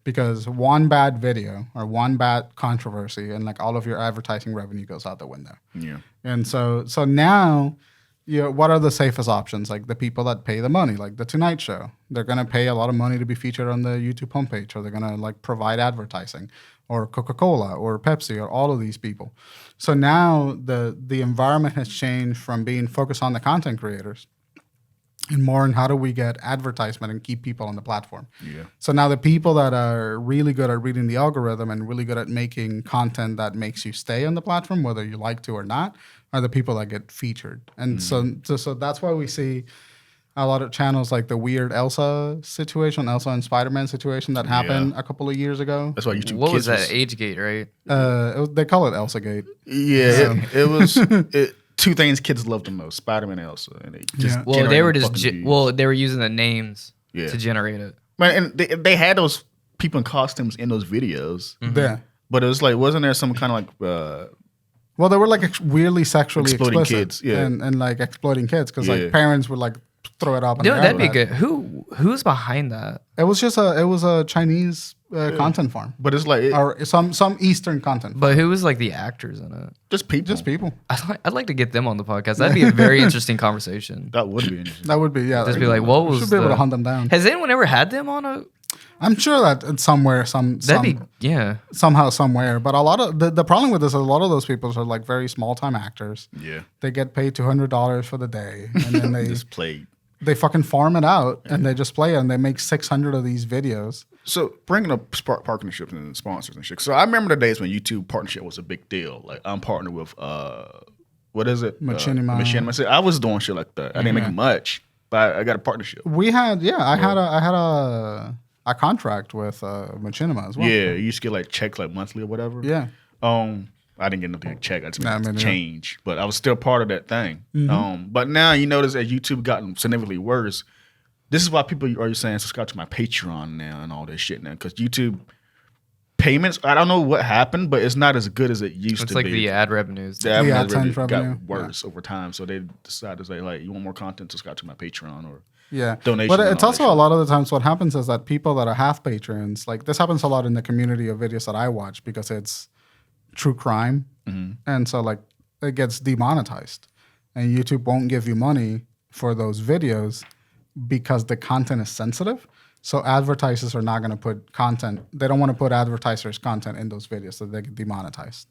Speaker 3: Because one bad video or one bad controversy and like all of your advertising revenue goes out the window.
Speaker 1: Yeah.
Speaker 3: And so now, what are the safest options? Like the people that pay the money, like the Tonight Show, they're gonna pay a lot of money to be featured on the YouTube homepage, or they're gonna like provide advertising, or Coca-Cola or Pepsi or all of these people. So now the environment has changed from being focused on the content creators and more on how do we get advertisement and keep people on the platform.
Speaker 1: Yeah.
Speaker 3: So now the people that are really good at reading the algorithm and really good at making content that makes you stay on the platform, whether you like to or not, are the people that get featured. And so that's why we see a lot of channels like the weird Elsa situation, Elsa and Spider-Man situation that happened a couple of years ago.
Speaker 1: That's why YouTube
Speaker 2: What was
Speaker 1: Kids
Speaker 2: that? Age gate, right?
Speaker 3: They call it Elsa Gate.
Speaker 1: Yeah. It was two things kids loved the most: Spider-Man and Elsa. And they just
Speaker 3: Yeah.
Speaker 2: Well, they were
Speaker 1: generated
Speaker 2: just
Speaker 1: fucking views.
Speaker 2: they were using the names
Speaker 1: Yeah.
Speaker 2: to generate it.
Speaker 1: Man, and they had those people in costumes in those videos.
Speaker 3: Yeah.
Speaker 1: But it was like, wasn't there some kind of like
Speaker 3: Well, they were like weirdly sexually
Speaker 1: Exploiting
Speaker 3: explicit
Speaker 1: kids, yeah.
Speaker 3: and like exploiting kids because
Speaker 1: Yeah.
Speaker 3: like parents would like throw it up. on
Speaker 2: No,
Speaker 3: their
Speaker 2: that'd be
Speaker 3: iPad.
Speaker 2: good. Who's behind that?
Speaker 3: It was just a Chinese content farm
Speaker 1: but it's like
Speaker 3: or some Eastern content.
Speaker 2: But who was like the actors in it?
Speaker 1: just people.
Speaker 3: Just people.
Speaker 2: I'd like to get them on the podcast. That'd be a very interesting conversation.
Speaker 1: That would be interesting.
Speaker 3: That would be
Speaker 2: Just be like, what was
Speaker 3: should be able
Speaker 2: the-
Speaker 3: to hunt them down.
Speaker 2: Has anyone ever had them on a?
Speaker 3: I'm sure that it's somewhere, somehow, somewhere. But a lot of the problem with this is a lot of those people are like very small time actors.
Speaker 1: Yeah.
Speaker 3: They get paid $200 for the day, and then they
Speaker 1: Just played.
Speaker 3: they fucking farm it out and they just play it, and they make 600 of these videos.
Speaker 1: So bringing up partnerships and sponsors and shit. So I remember the days when YouTube partnership was a big deal. Like I'm partnered with what is it?
Speaker 3: Machinima.
Speaker 1: So I was doing shit like that. I didn't make much, but I got a partnership.
Speaker 3: We had I had a contract with Machinima as well.
Speaker 1: Yeah, you used to get like checks like monthly or whatever.
Speaker 3: Yeah.
Speaker 1: I didn't get nothing like check. I just made
Speaker 3: me
Speaker 1: change, but I was still part of that thing. But now you notice as YouTube gotten significantly worse. This is why people are saying subscribe to my Patreon now and all this shit now, because YouTube payments. I don't know what happened, but it's not as good as it used to be.
Speaker 2: It's like the ad revenues.
Speaker 1: The ad revenue
Speaker 3: revenue
Speaker 1: got worse over time, so they decided to say like, you want more content, subscribe to my Patreon or donation.
Speaker 3: But it's also a lot of the times what happens is that people that are half patrons, like this happens a lot in the community of videos that I watch because it's true crime, and so like it gets demonetized, and YouTube won't give you money for those videos because the content is sensitive. So advertisers are not going to put content. They don't want to put advertisers' content in those videos so they get demonetized.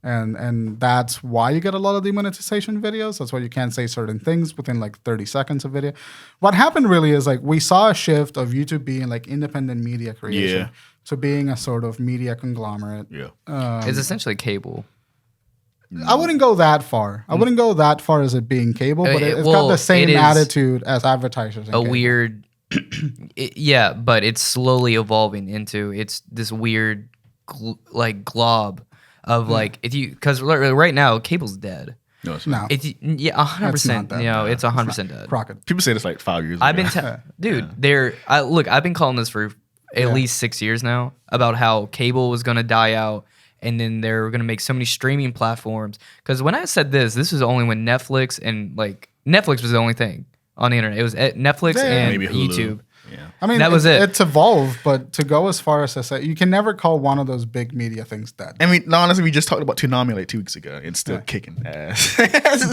Speaker 3: And that's why you get a lot of demonetization videos. That's why you can't say certain things within like 30 seconds of video. What happened really is like we saw a shift of YouTube being like independent media creation to being a sort of media conglomerate.
Speaker 1: Yeah.
Speaker 2: It's essentially cable.
Speaker 3: I wouldn't go that far. I wouldn't go that far as it being cable, but it's got the same attitude as advertisers.
Speaker 2: A weird, but it's slowly evolving into it's this weird glob of like because right now cable's dead.
Speaker 1: No, it's not.
Speaker 3: No.
Speaker 2: It's 100%. You know, it's 100% dead.
Speaker 3: Crockett.
Speaker 1: People say this like 5 years ago.
Speaker 2: I've been I've been calling this for at least 6 years now about how cable was going to die out. And then they're going to make so many streaming platforms. Because when I said this was only when Netflix was the only thing on the internet. It was Netflix and
Speaker 1: maybe Hulu.
Speaker 2: YouTube.
Speaker 1: Yeah.
Speaker 3: I mean,
Speaker 2: that was it.
Speaker 3: It's evolved, but to go as far as to say, you can never call one of those big media things dead.
Speaker 1: I mean, honestly, we just talked about Toonami like 2 weeks ago and still kicking ass.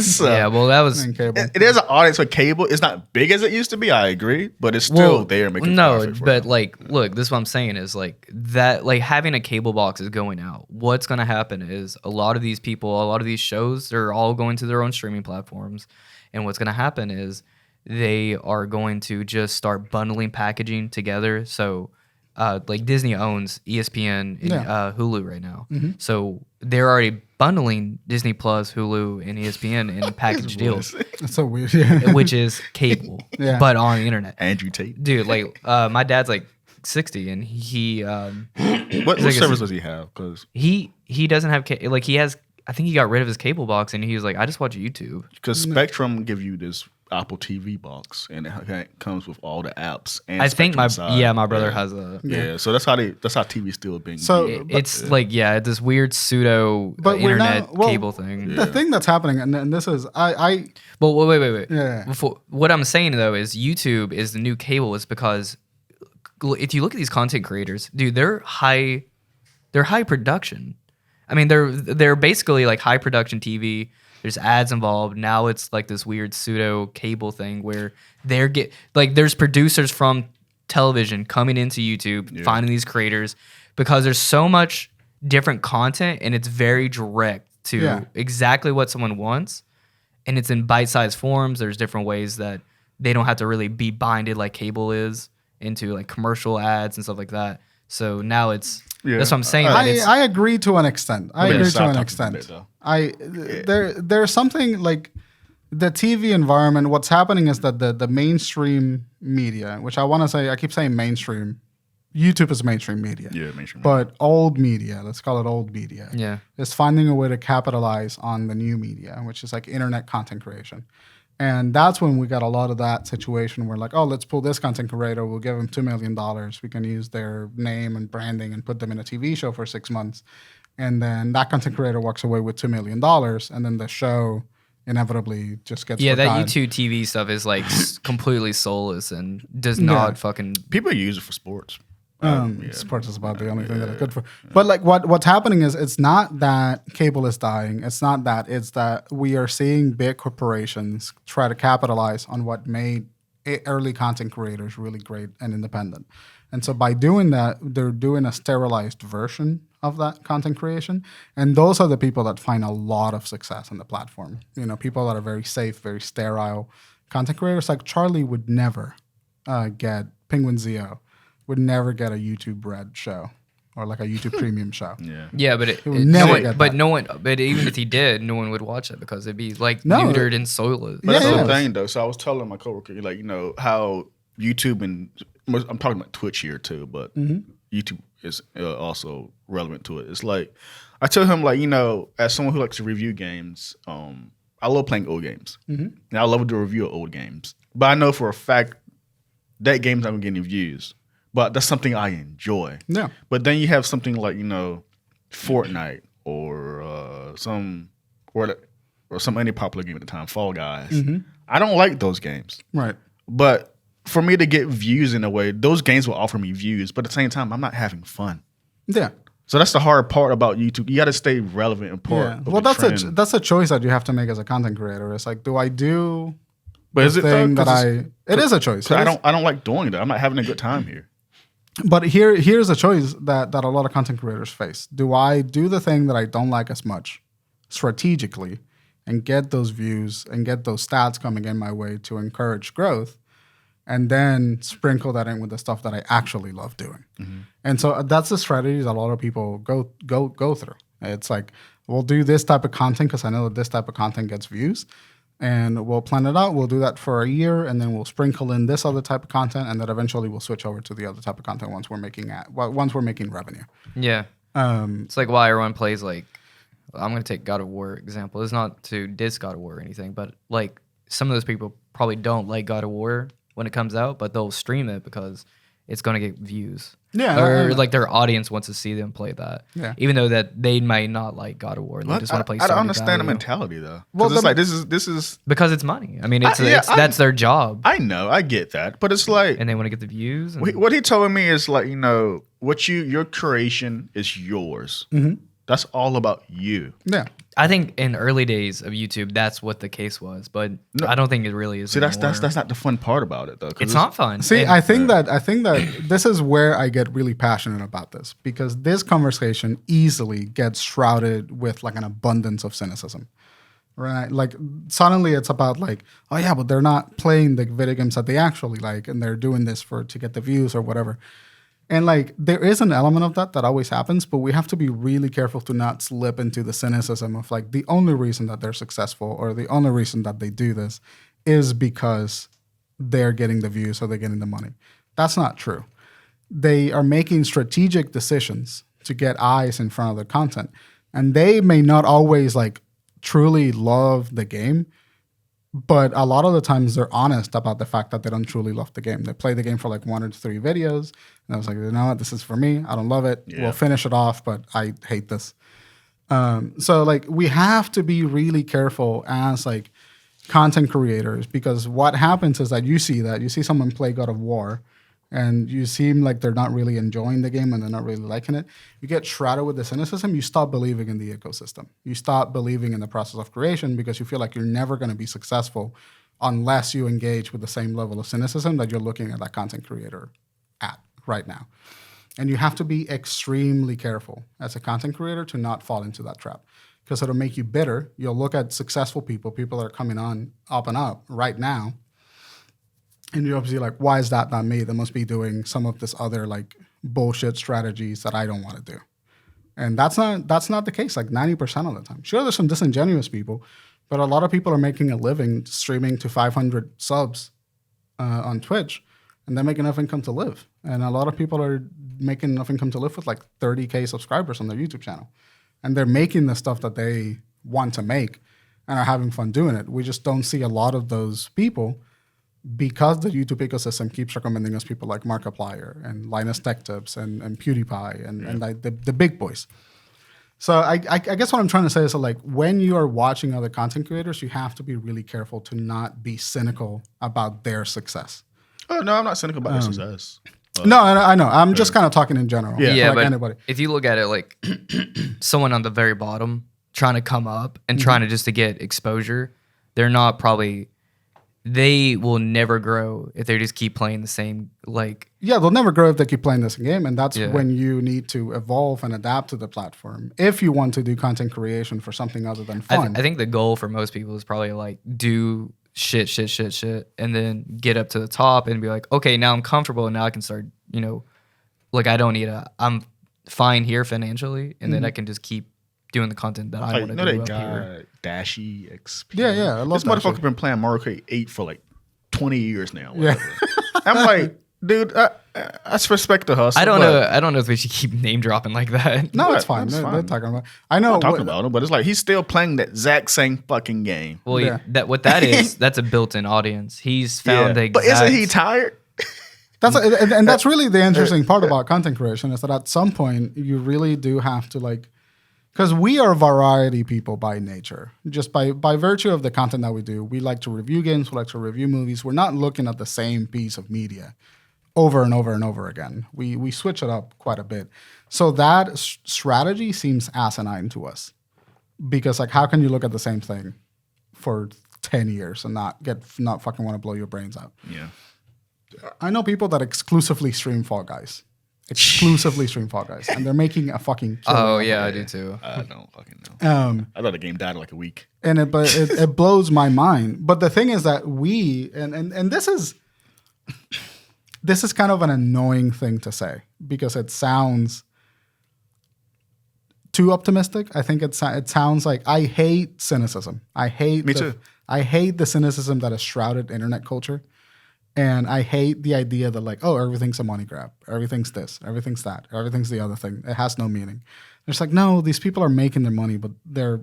Speaker 1: So,
Speaker 2: Yeah, well, that was...
Speaker 3: Cable.
Speaker 1: There's an audience for cable. It's not big as it used to be, I agree, but it's still there making profit for
Speaker 2: but
Speaker 1: them.
Speaker 2: like, look, this is what I'm saying is like that, like having a cable box is going out. What's going to happen is a lot of these people, a lot of these shows, they're all going to their own streaming platforms. And what's going to happen is they are going to just start bundling packaging together. So like Disney owns ESPN and Hulu right now. So they're already bundling Disney Plus, Hulu, and ESPN in package deals.
Speaker 3: It's so weird. Yeah.
Speaker 2: Which is cable, but on the internet.
Speaker 1: Andrew Tate.
Speaker 2: Dude, like my dad's like 60 and he...
Speaker 1: What service does he have? Because
Speaker 2: he doesn't have... he has... I think he got rid of his cable box and he was like, I just watch YouTube.
Speaker 1: Because Spectrum give you this Apple TV box and it comes with all the apps. And
Speaker 2: I think my brother has a...
Speaker 1: Yeah, so that's how TV still being
Speaker 3: So
Speaker 2: it's this weird pseudo internet cable thing.
Speaker 3: The thing that's happening, and this is...
Speaker 2: But wait.
Speaker 3: Yeah.
Speaker 2: Before, what I'm saying, though, is YouTube is the new cable. It's because if you look at these content creators, dude, they're high production. I mean, they're basically like high production TV. There's ads involved. Now it's like this weird pseudo cable thing where there's producers from television coming into YouTube, finding these creators because there's so much different content and it's very direct to exactly what someone wants. And it's in bite-sized forms. There's different ways that they don't have to really be binded like cable is into like commercial ads and stuff like that. So now it's... That's what I'm saying.
Speaker 3: I agree to an extent. There's something like the TV environment. What's happening is that the mainstream media, which I keep saying mainstream. YouTube is mainstream media.
Speaker 1: Yeah, mainstream.
Speaker 3: But old media, let's call it old media, is finding a way to capitalize on the new media, which is like internet content creation. And that's when we got a lot of that situation where like, oh, let's pull this content creator. We'll give them $2 million. We can use their name and branding and put them in a TV show for 6 months. And then that content creator walks away with $2 million. And then the show inevitably just gets
Speaker 2: that YouTube TV stuff is like completely soulless and does not fucking...
Speaker 1: People use it for sports.
Speaker 3: Sports is about the only thing that it's good for. But like what's happening is it's not that cable is dying. It's not that. It's that we are seeing big corporations try to capitalize on what made early content creators really great and independent. And so by doing that, they're doing a sterilized version of that content creation. And those are the people that find a lot of success on the platform. People that are very safe, very sterile content creators. Like Charlie would never get Penguin Zio, would never get a YouTube Red show or like a YouTube Premium show.
Speaker 2: Yeah, but but even if he did, no one would watch it because it'd be like neutered and soulless.
Speaker 1: But that's the thing, though. So I was telling my coworker, like, how YouTube and I'm talking about Twitch here too, but YouTube is also relevant to it. It's like I tell him, like, as someone who likes to review games, I love playing old games. And I love to review old games, but I know for a fact that game's not gonna get any views. But that's something I enjoy.
Speaker 3: Yeah.
Speaker 1: But then you have something like, Fortnite or some any popular game at the time, Fall Guys. I don't like those games.
Speaker 3: Right.
Speaker 1: But for me to get views in a way, those games will offer me views. But at the same time, I'm not having fun.
Speaker 3: Yeah.
Speaker 1: So that's the hard part about YouTube. You got to stay relevant and part.
Speaker 3: Yeah. Well, that's a choice that you have to make as a content creator. It's like, do I do
Speaker 1: but is it
Speaker 3: thing that it is a choice.
Speaker 1: I don't like doing that. I'm not having a good time here.
Speaker 3: But here's a choice that a lot of content creators face. Do I do the thing that I don't like as much strategically and get those views and get those stats coming in my way to encourage growth, and then sprinkle that in with the stuff that I actually love doing? And so that's the strategy that a lot of people go through. It's like, we'll do this type of content because I know that this type of content gets views. And we'll plan it out. We'll do that for a year, and then we'll sprinkle in this other type of content, and then eventually we'll switch over to the other type of content once we're making revenue.
Speaker 2: Yeah, it's like why everyone plays like. I'm gonna take God of War example. It's not to diss God of War or anything, but like some of those people probably don't like God of War when it comes out, but they'll stream it because it's gonna get views.
Speaker 3: Yeah,
Speaker 2: or like their audience wants to see them play that.
Speaker 3: Yeah,
Speaker 2: even though that they might not like God of War, and they just want to play.
Speaker 1: I don't understand the mentality though.
Speaker 3: Well,
Speaker 1: it's like this is
Speaker 2: because it's money. I mean, that's their job.
Speaker 1: I know, I get that, but it's like,
Speaker 2: and they want to get the views.
Speaker 1: What he told me is like, your creation is yours. That's all about you.
Speaker 3: Yeah.
Speaker 2: I think in early days of YouTube, that's what the case was, but I don't think it really is.
Speaker 1: See, that's not the fun part about it, though.
Speaker 2: It's not fun.
Speaker 3: See, I think that this is where I get really passionate about this, because this conversation easily gets shrouded with like an abundance of cynicism, right? Like suddenly it's about like, oh yeah, but they're not playing the video games that they actually like, and they're doing this to get the views or whatever. And like there is an element of that always happens, but we have to be really careful to not slip into the cynicism of like the only reason that they're successful or the only reason that they do this is because they're getting the views or they're getting the money. That's not true. They are making strategic decisions to get eyes in front of their content, and they may not always like truly love the game, but a lot of the times they're honest about the fact that they don't truly love the game. They play the game for like 1 or 3 videos, and I was like, what, this is for me. I don't love it. Yeah. We'll finish it off, but I hate this. So like we have to be really careful as like content creators, because what happens is that you see someone play God of War, and you seem like they're not really enjoying the game and they're not really liking it. You get shrouded with the cynicism. You stop believing in the ecosystem. You stop believing in the process of creation because you feel like you're never going to be successful unless you engage with the same level of cynicism that you're looking at that content creator at right now. And you have to be extremely careful as a content creator to not fall into that trap, because it'll make you bitter. You'll look at successful people that are coming on up and up right now, and you're obviously like, why is that not me? They must be doing some of this other like bullshit strategies that I don't want to do. And that's not the case like 90% of the time. Sure, there's some disingenuous people, but a lot of people are making a living streaming to 500 subs on Twitch, and they make enough income to live. And a lot of people are making enough income to live with like 30K subscribers on their YouTube channel. And they're making the stuff that they want to make and are having fun doing it. We just don't see a lot of those people, because the YouTube ecosystem keeps recommending us people like Markiplier and Linus Tech Tips and PewDiePie and like the big boys. So I guess what I'm trying to say is that like when you are watching other content creators, you have to be really careful to not be cynical about their success.
Speaker 1: Oh, no, I'm not cynical about their success.
Speaker 3: No, I know. I'm just kind of talking in general.
Speaker 2: Yeah,
Speaker 3: like
Speaker 2: but
Speaker 3: anybody.
Speaker 2: If you look at it like someone on the very bottom trying to come up and trying to just to get exposure, they're not probably they will never grow if they just keep playing the same
Speaker 3: Yeah, they'll never grow if they keep playing the same game, and that's
Speaker 2: Yeah.
Speaker 3: when you need to evolve and adapt to the platform if you want to do content creation for something other than fun.
Speaker 2: I think the goal for most people is probably like do shit, and then get up to the top and be like, okay, now I'm comfortable and now I can start, like I don't need I'm fine here financially, and then I can just keep doing the content that I want to do
Speaker 1: that
Speaker 2: up here.
Speaker 1: guy, Dashy XP.
Speaker 3: Yeah, I love
Speaker 1: this motherfucker
Speaker 3: Dashy.
Speaker 1: been playing Mario Kart 8 for like 20 years now.
Speaker 3: Yeah.
Speaker 1: Whatever. I'm like, dude, I respect the hustle.
Speaker 2: I don't
Speaker 1: but-
Speaker 2: know. I don't know if we should keep name dropping like that.
Speaker 3: No,
Speaker 1: What?
Speaker 3: it's fine.
Speaker 1: That's
Speaker 3: They're
Speaker 1: fine.
Speaker 3: talking about. I know.
Speaker 1: I'm talking about him, but it's like he's still playing that exact same fucking game.
Speaker 2: Well,
Speaker 3: Yeah.
Speaker 2: what that is, that's a built-in audience. He's found the exact.
Speaker 1: But isn't he tired?
Speaker 3: And that's really the interesting part about content creation is that at some point you really do have to because we are variety people by nature. Just by virtue of the content that we do, we like to review games, we like to review movies. We're not looking at the same piece of media over and over and over again. We switch it up quite a bit. So that strategy seems asinine to us because how can you look at the same thing for 10 years and not fucking want to blow your brains out?
Speaker 1: Yeah.
Speaker 3: I know people that exclusively stream Fall Guys. And they're making a fucking killing.
Speaker 2: Oh
Speaker 3: off of
Speaker 2: yeah, I
Speaker 3: it.
Speaker 2: do too.
Speaker 1: I don't fucking know. I thought the game died in like a week.
Speaker 3: And it blows my mind. But the thing is that we and this is kind of an annoying thing to say because it sounds too optimistic. I think it sounds like I hate cynicism.
Speaker 1: Me too.
Speaker 3: I hate the cynicism that has shrouded internet culture. And I hate the idea that everything's a money grab. Everything's this, everything's that, everything's the other thing. It has no meaning. It's like, no, these people are making their money, but they're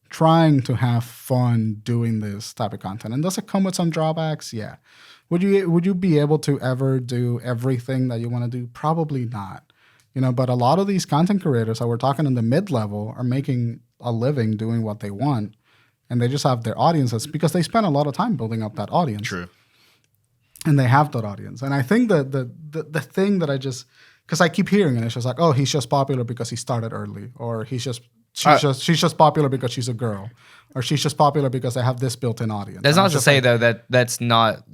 Speaker 3: trying to have fun doing this type of content. And does it come with some drawbacks? Yeah. Would you be able to ever do everything that you want to do? Probably not. But a lot of these content creators that we're talking in the mid-level are making a living doing what they want. And they just have their audiences because they spend a lot of time building up that audience.
Speaker 1: True.
Speaker 3: And they have that audience. And I think that the thing that because I keep hearing it, it's just like, oh, he's just popular because he started early, or she's just popular because she's a girl, or she's just popular because they have this built-in audience.
Speaker 2: That's
Speaker 3: And
Speaker 2: not
Speaker 3: it's
Speaker 2: to
Speaker 3: just
Speaker 2: say though that that's not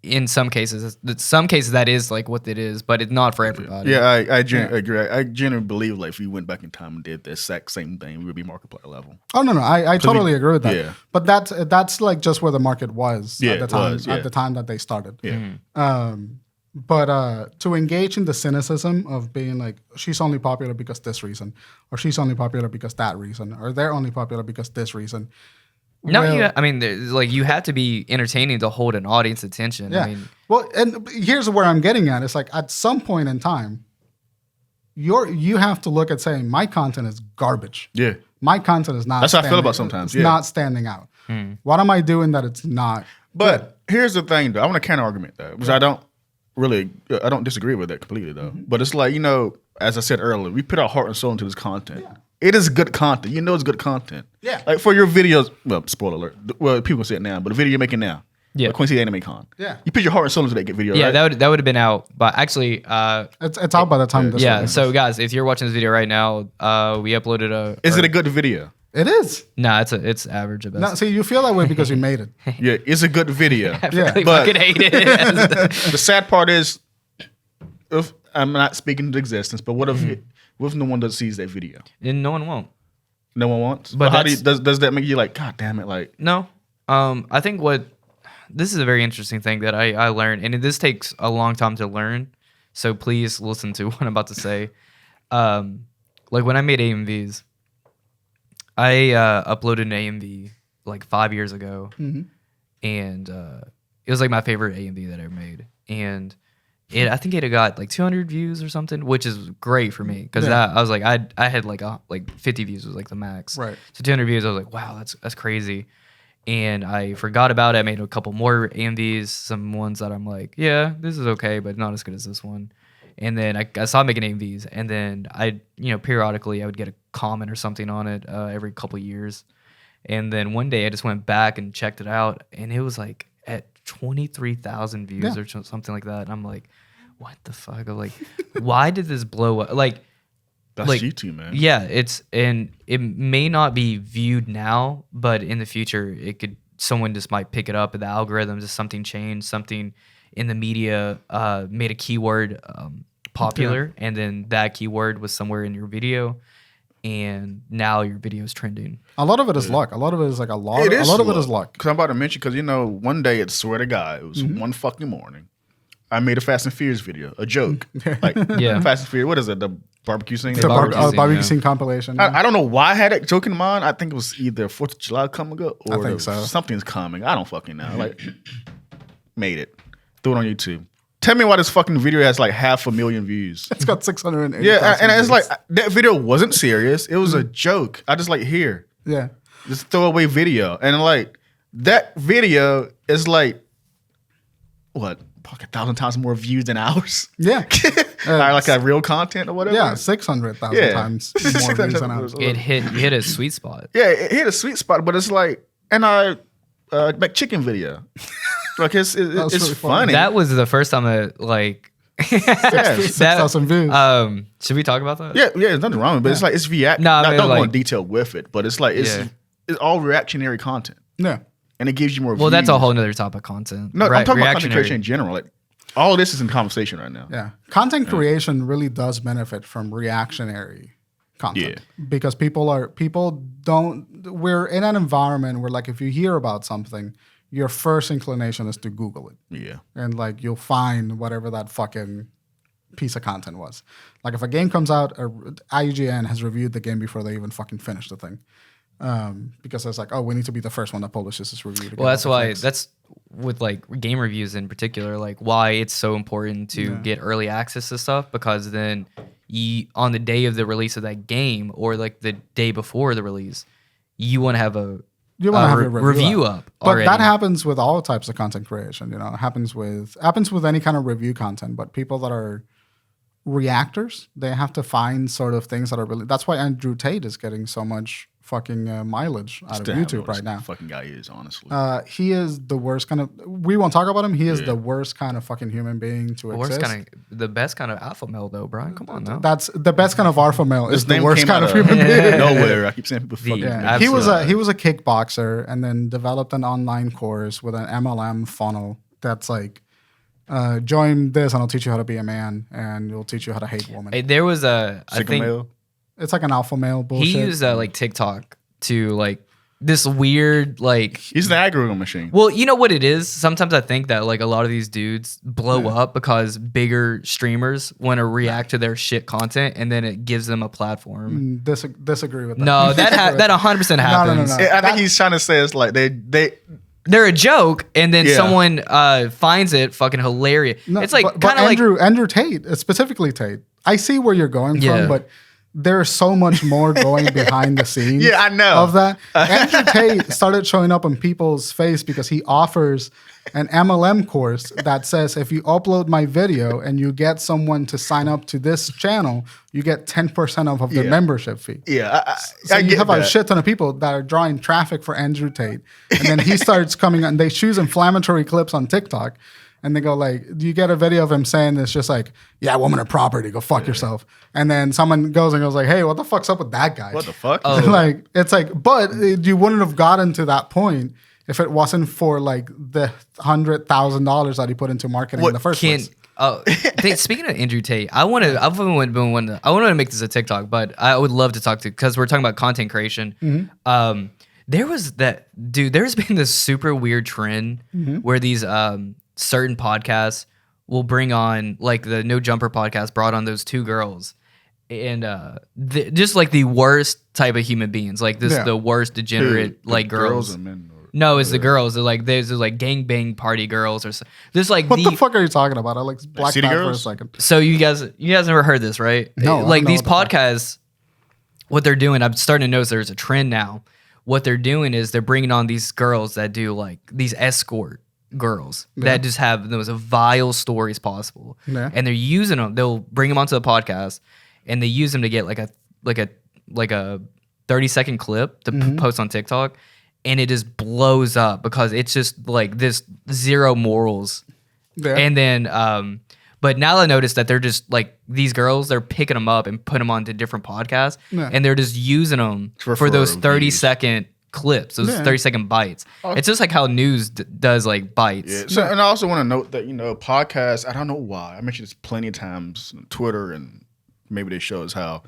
Speaker 2: in some cases. Some cases that is what it is, but it's not for everybody.
Speaker 1: Yeah, I agree. I genuinely believe if we went back in time and did the exact same thing, we would be Markiplier level.
Speaker 3: Oh no, I totally agree with that.
Speaker 1: Yeah.
Speaker 3: But that's just where the market was
Speaker 1: Yeah,
Speaker 3: at the
Speaker 1: it
Speaker 3: time.
Speaker 1: was, yeah.
Speaker 3: At the time that they started.
Speaker 1: Yeah.
Speaker 3: But to engage in the cynicism of being like, she's only popular because this reason, or she's only popular because that reason, or they're only popular because this reason.
Speaker 2: No,
Speaker 3: Well,
Speaker 2: you have to be entertaining to hold an audience attention.
Speaker 3: Yeah. Well, and here's where I'm getting at. It's like at some point in time, you have to look at saying my content is garbage.
Speaker 1: Yeah.
Speaker 3: My content is not.
Speaker 1: That's how I feel about sometimes,
Speaker 3: It's
Speaker 1: yeah.
Speaker 3: not standing out. What am I doing that it's not?
Speaker 1: But here's the thing, though. I want to counter argument though, because I don't disagree with that completely though. But it's like, as I said earlier, we put our heart and soul into this content.
Speaker 3: Yeah.
Speaker 1: It is good content. It's good content.
Speaker 3: Yeah.
Speaker 1: Like for your videos, well, spoiler alert. Well, people can see it now, but the video you're making now.
Speaker 2: Yeah.
Speaker 1: Like Quincy Anime Con.
Speaker 3: Yeah.
Speaker 1: You put your heart and soul into that video,
Speaker 2: Yeah,
Speaker 1: right?
Speaker 2: that would have been out, but actually,
Speaker 3: It's out by the time this.
Speaker 2: yeah.
Speaker 3: releases.
Speaker 2: So guys, if you're watching this video right now, we uploaded
Speaker 1: Is it a good video?
Speaker 3: It is.
Speaker 2: Nah, it's average at best.
Speaker 3: No, see, you feel that way because you made it.
Speaker 1: Yeah, it's a good video.
Speaker 2: I
Speaker 3: yeah,
Speaker 2: really
Speaker 1: but-
Speaker 2: fucking hate it.
Speaker 1: The sad part is, if I'm not speaking into existence, but what if no one does sees that video?
Speaker 2: And no one won't.
Speaker 1: No one wants.
Speaker 2: But
Speaker 1: But how do
Speaker 2: that's-
Speaker 1: does that make you like? God damn it! Like,
Speaker 2: No. I think this is a very interesting thing that I learned, and this takes a long time to learn. So please listen to what I'm about to say. Like when I made AMVs, I uploaded an AMV like 5 years ago, and it was like my favorite AMV that I ever made, and I think it had got like 200 views or something, which is great for me because
Speaker 3: Yeah.
Speaker 2: I was like I had like 50 views was like the max.
Speaker 3: Right.
Speaker 2: So 200 views, I was like, wow, that's crazy. And I forgot about it. I made a couple more AMVs, some ones that I'm like, yeah, this is okay, but not as good as this one. And then I stopped making AMVs, and then periodically I would get a comment or something on it every couple years. And then one day I just went back and checked it out, and it was like at 23,000 views or something like that. And I'm like, what the fuck? I'm like, why did this blow up? Like,
Speaker 1: that's
Speaker 2: like,
Speaker 1: YouTube, man.
Speaker 2: yeah, it may not be viewed now, but in the future it could someone just might pick it up, and the algorithms, just something changed, something in the media made a keyword popular, and then that keyword was somewhere in your video, and now your video is trending.
Speaker 3: A lot of it is luck. A lot of it is like a lot of it is luck.
Speaker 1: Because I'm about to mention, because one day, I swear to God, it was one fucking morning, I made a Fast and Furious video, a joke. Like, Fast and Furious, what is it? The barbecue scene?
Speaker 3: The barbecue scene compilation.
Speaker 1: I don't know why I had that joke in mind. I think it was either 4th of July coming up or
Speaker 3: I think so.
Speaker 1: Something's coming. I don't fucking know. Like, made it. Threw it on YouTube. Tell me why this fucking video has like 500,000 views.
Speaker 3: It's got 680.
Speaker 1: Yeah, and it's like, that video wasn't serious. It was a joke. I just like, here.
Speaker 3: Yeah.
Speaker 1: This throwaway video. And like, that video is like, what? Like 1,000 times more views than ours.
Speaker 3: Yeah.
Speaker 1: Like a real content or whatever.
Speaker 3: Yeah, 600,000 times more views than ours.
Speaker 2: It hit a sweet spot.
Speaker 1: Yeah, it hit a sweet spot, but it's like, and I make chicken video. Like it's
Speaker 3: really
Speaker 1: funny.
Speaker 2: That was the first time I like.
Speaker 3: 6,000 views.
Speaker 2: Should we talk about that?
Speaker 1: Yeah, there's nothing wrong with it, but it's like, it's react.
Speaker 2: No, I mean,
Speaker 1: don't go
Speaker 2: like,
Speaker 1: in detail with it, but it's like, it's all reactionary content.
Speaker 3: Yeah.
Speaker 1: And it gives you more
Speaker 2: Well,
Speaker 1: views.
Speaker 2: that's a whole nother topic of content.
Speaker 1: No, I'm talking about content
Speaker 2: reactionary.
Speaker 1: creation in general. Like, all of this is in conversation right now.
Speaker 3: Yeah. Content creation really does benefit from reactionary content.
Speaker 1: Yeah.
Speaker 3: Because we're in an environment where, like, if you hear about something, your first inclination is to Google it.
Speaker 1: Yeah.
Speaker 3: And like you'll find whatever that fucking piece of content was. Like if a game comes out, IGN has reviewed the game before they even fucking finish the thing. Because it's like, oh, we need to be the first one that publishes this review.
Speaker 2: Well, that's why that's with like game reviews in particular, like why it's so important to get early access to stuff, because then on the day of the release of that game or like the day before the release, you want to have a review up already.
Speaker 3: But that happens with all types of content creation. It happens with any kind of review content. But people that are reactors, they have to find sort of things that are really. That's why Andrew Tate is getting so much fucking mileage out of YouTube right now.
Speaker 1: Fucking guy is, honestly.
Speaker 3: He is the worst kind of. We won't talk about him. He is the worst kind of fucking human being to exist.
Speaker 2: The best kind of alpha male though, Bryan. Come on now.
Speaker 3: That's the best kind of alpha male. Is the
Speaker 1: name
Speaker 3: worst
Speaker 1: came
Speaker 3: kind
Speaker 1: out
Speaker 3: of human being.
Speaker 1: Nowhere. I keep saying people fucking.
Speaker 3: Yeah. He was a kickboxer and then developed an online course with an MLM funnel that's like, join this and I'll teach you how to be a man and it'll teach you how to hate women.
Speaker 2: There was I think
Speaker 1: male.
Speaker 3: It's like an alpha male bullshit.
Speaker 2: He used like TikTok to like this weird like.
Speaker 1: He's an algorithm machine.
Speaker 2: Well, you know what it is? Sometimes I think that like a lot of these dudes blow up because bigger streamers want to react to their shit content, and then it gives them a platform.
Speaker 3: Disagree with that.
Speaker 2: No, that 100% happens.
Speaker 3: No.
Speaker 1: I think he's trying to say it's like
Speaker 2: they're a joke, and then someone finds it fucking hilarious.
Speaker 3: No,
Speaker 2: it's like
Speaker 3: kind of like Andrew Tate, specifically Tate. I see where you're going from, but there's so much more going behind the scenes.
Speaker 1: Yeah, I know.
Speaker 3: Of that. Andrew Tate started showing up on people's face because he offers an MLM course that says if you upload my video and you get someone to sign up to this channel, you get 10% off of the membership fee.
Speaker 1: Yeah,
Speaker 3: so you have a shit ton of people that are drawing traffic for Andrew Tate. And then he starts coming on, they choose inflammatory clips on TikTok. And they go like, do you get a video of him saying it's just like, yeah, women are property, go fuck yourself. And then someone goes like, hey, what the fuck's up with that guy?
Speaker 1: What the fuck?
Speaker 3: Like, it's like, but you wouldn't have gotten to that point if it wasn't for like the $100,000 that he put into marketing in the first place.
Speaker 2: Speaking of Andrew Tate, I want to make this a TikTok, but I would love to talk to, because we're talking about content creation.
Speaker 3: Mm-hmm.
Speaker 2: There's been this super weird trend where these certain podcasts will bring on, like the No Jumper podcast brought on those two girls, and just like the worst type of human beings, like the worst degenerate like girls.
Speaker 1: Or men,
Speaker 2: no, it's the girls. They're like there's like gangbang party girls or there's like
Speaker 3: what the fuck are you talking about? I like blacked
Speaker 1: City
Speaker 3: out for a
Speaker 1: Girls?
Speaker 3: second.
Speaker 2: So you guys never heard this, right?
Speaker 3: No,
Speaker 2: like these
Speaker 3: what the
Speaker 2: podcasts, what they're doing, I'm starting to notice there's a trend now. What they're doing is they're bringing on these girls that do like these escort girls that just have the most vile stories possible, and they're using them. They'll bring them onto the podcast, and they use them to get like a 30-second clip to post on TikTok, and it just blows up because it's just like this zero morals. Yeah. And then, but now I noticed that they're just like these girls, they're picking them up and putting them onto different podcasts, and they're just using them for those 30-second clips, those
Speaker 3: Yeah.
Speaker 2: 30-second bites. It's just like how news does like bites.
Speaker 1: Yeah. So, and I also want to note that, podcasts, I don't know why. I mentioned this plenty of times on Twitter, and maybe this shows how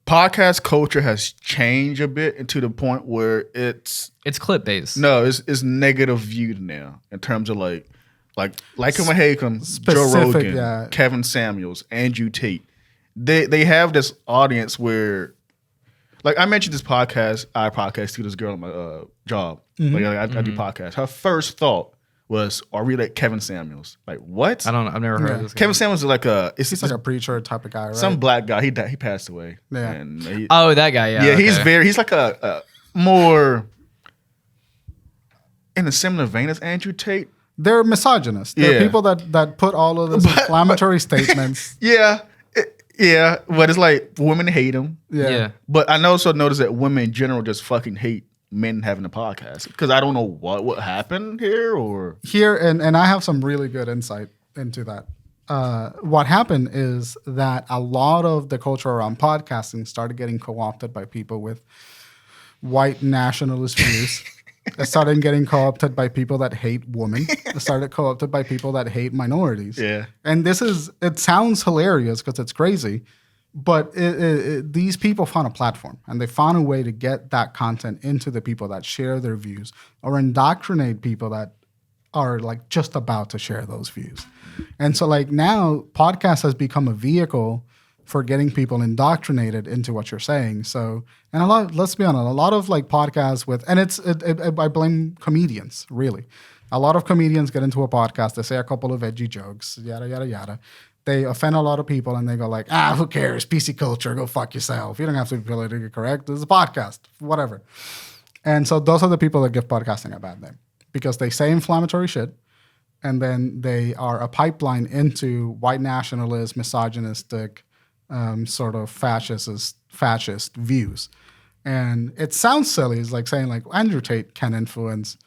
Speaker 1: podcast culture has changed a bit, and to the point where it's
Speaker 2: clip based.
Speaker 1: no, it's negative viewed now in terms of like Hakem, Joe
Speaker 3: Specific,
Speaker 1: Rogan,
Speaker 3: yeah.
Speaker 1: Kevin Samuels, Andrew Tate. They have this audience where, like I mentioned this podcast, I podcast to this girl at my job. Like I do podcasts. Her first thought was, "Are we like Kevin Samuels?" Like what?
Speaker 2: I've never heard of this.
Speaker 1: Kevin Samuels is like
Speaker 3: He's like a preacher type of guy, right?
Speaker 1: some black guy. He died, he passed away.
Speaker 3: Yeah.
Speaker 1: And
Speaker 2: That guy. Yeah.
Speaker 1: yeah,
Speaker 2: okay.
Speaker 1: he's like a more in a similar vein as Andrew Tate.
Speaker 3: They're misogynists. They're
Speaker 1: Yeah.
Speaker 3: people that put all of those inflammatory statements.
Speaker 1: Yeah, yeah, but it's like women hate him.
Speaker 2: Yeah.
Speaker 1: But I also noticed that women in general just fucking hate men having a podcast, because I don't know what happened here or
Speaker 3: Here, and I have some really good insight into that. What happened is that a lot of the culture around podcasting started getting co-opted by people with white nationalist views. It started getting co-opted by people that hate women. It started co-opted by people that hate minorities.
Speaker 1: Yeah.
Speaker 3: And it sounds hilarious because it's crazy, but these people found a platform, and they found a way to get that content into the people that share their views, or indoctrinate people that are like just about to share those views. And so like now podcast has become a vehicle for getting people indoctrinated into what you're saying. So, and let's be honest, a lot of like podcasts I blame comedians, really. A lot of comedians get into a podcast, they say a couple of edgy jokes, yada, yada, yada. They offend a lot of people, and they go like, who cares? PC culture, go fuck yourself. You don't have to be politically correct. This is a podcast, whatever. And so those are the people that give podcasting a bad name, because they say inflammatory shit, and then they are a pipeline into white nationalist, misogynistic, sort of fascist views. And it sounds silly. It's like saying like Andrew Tate can influence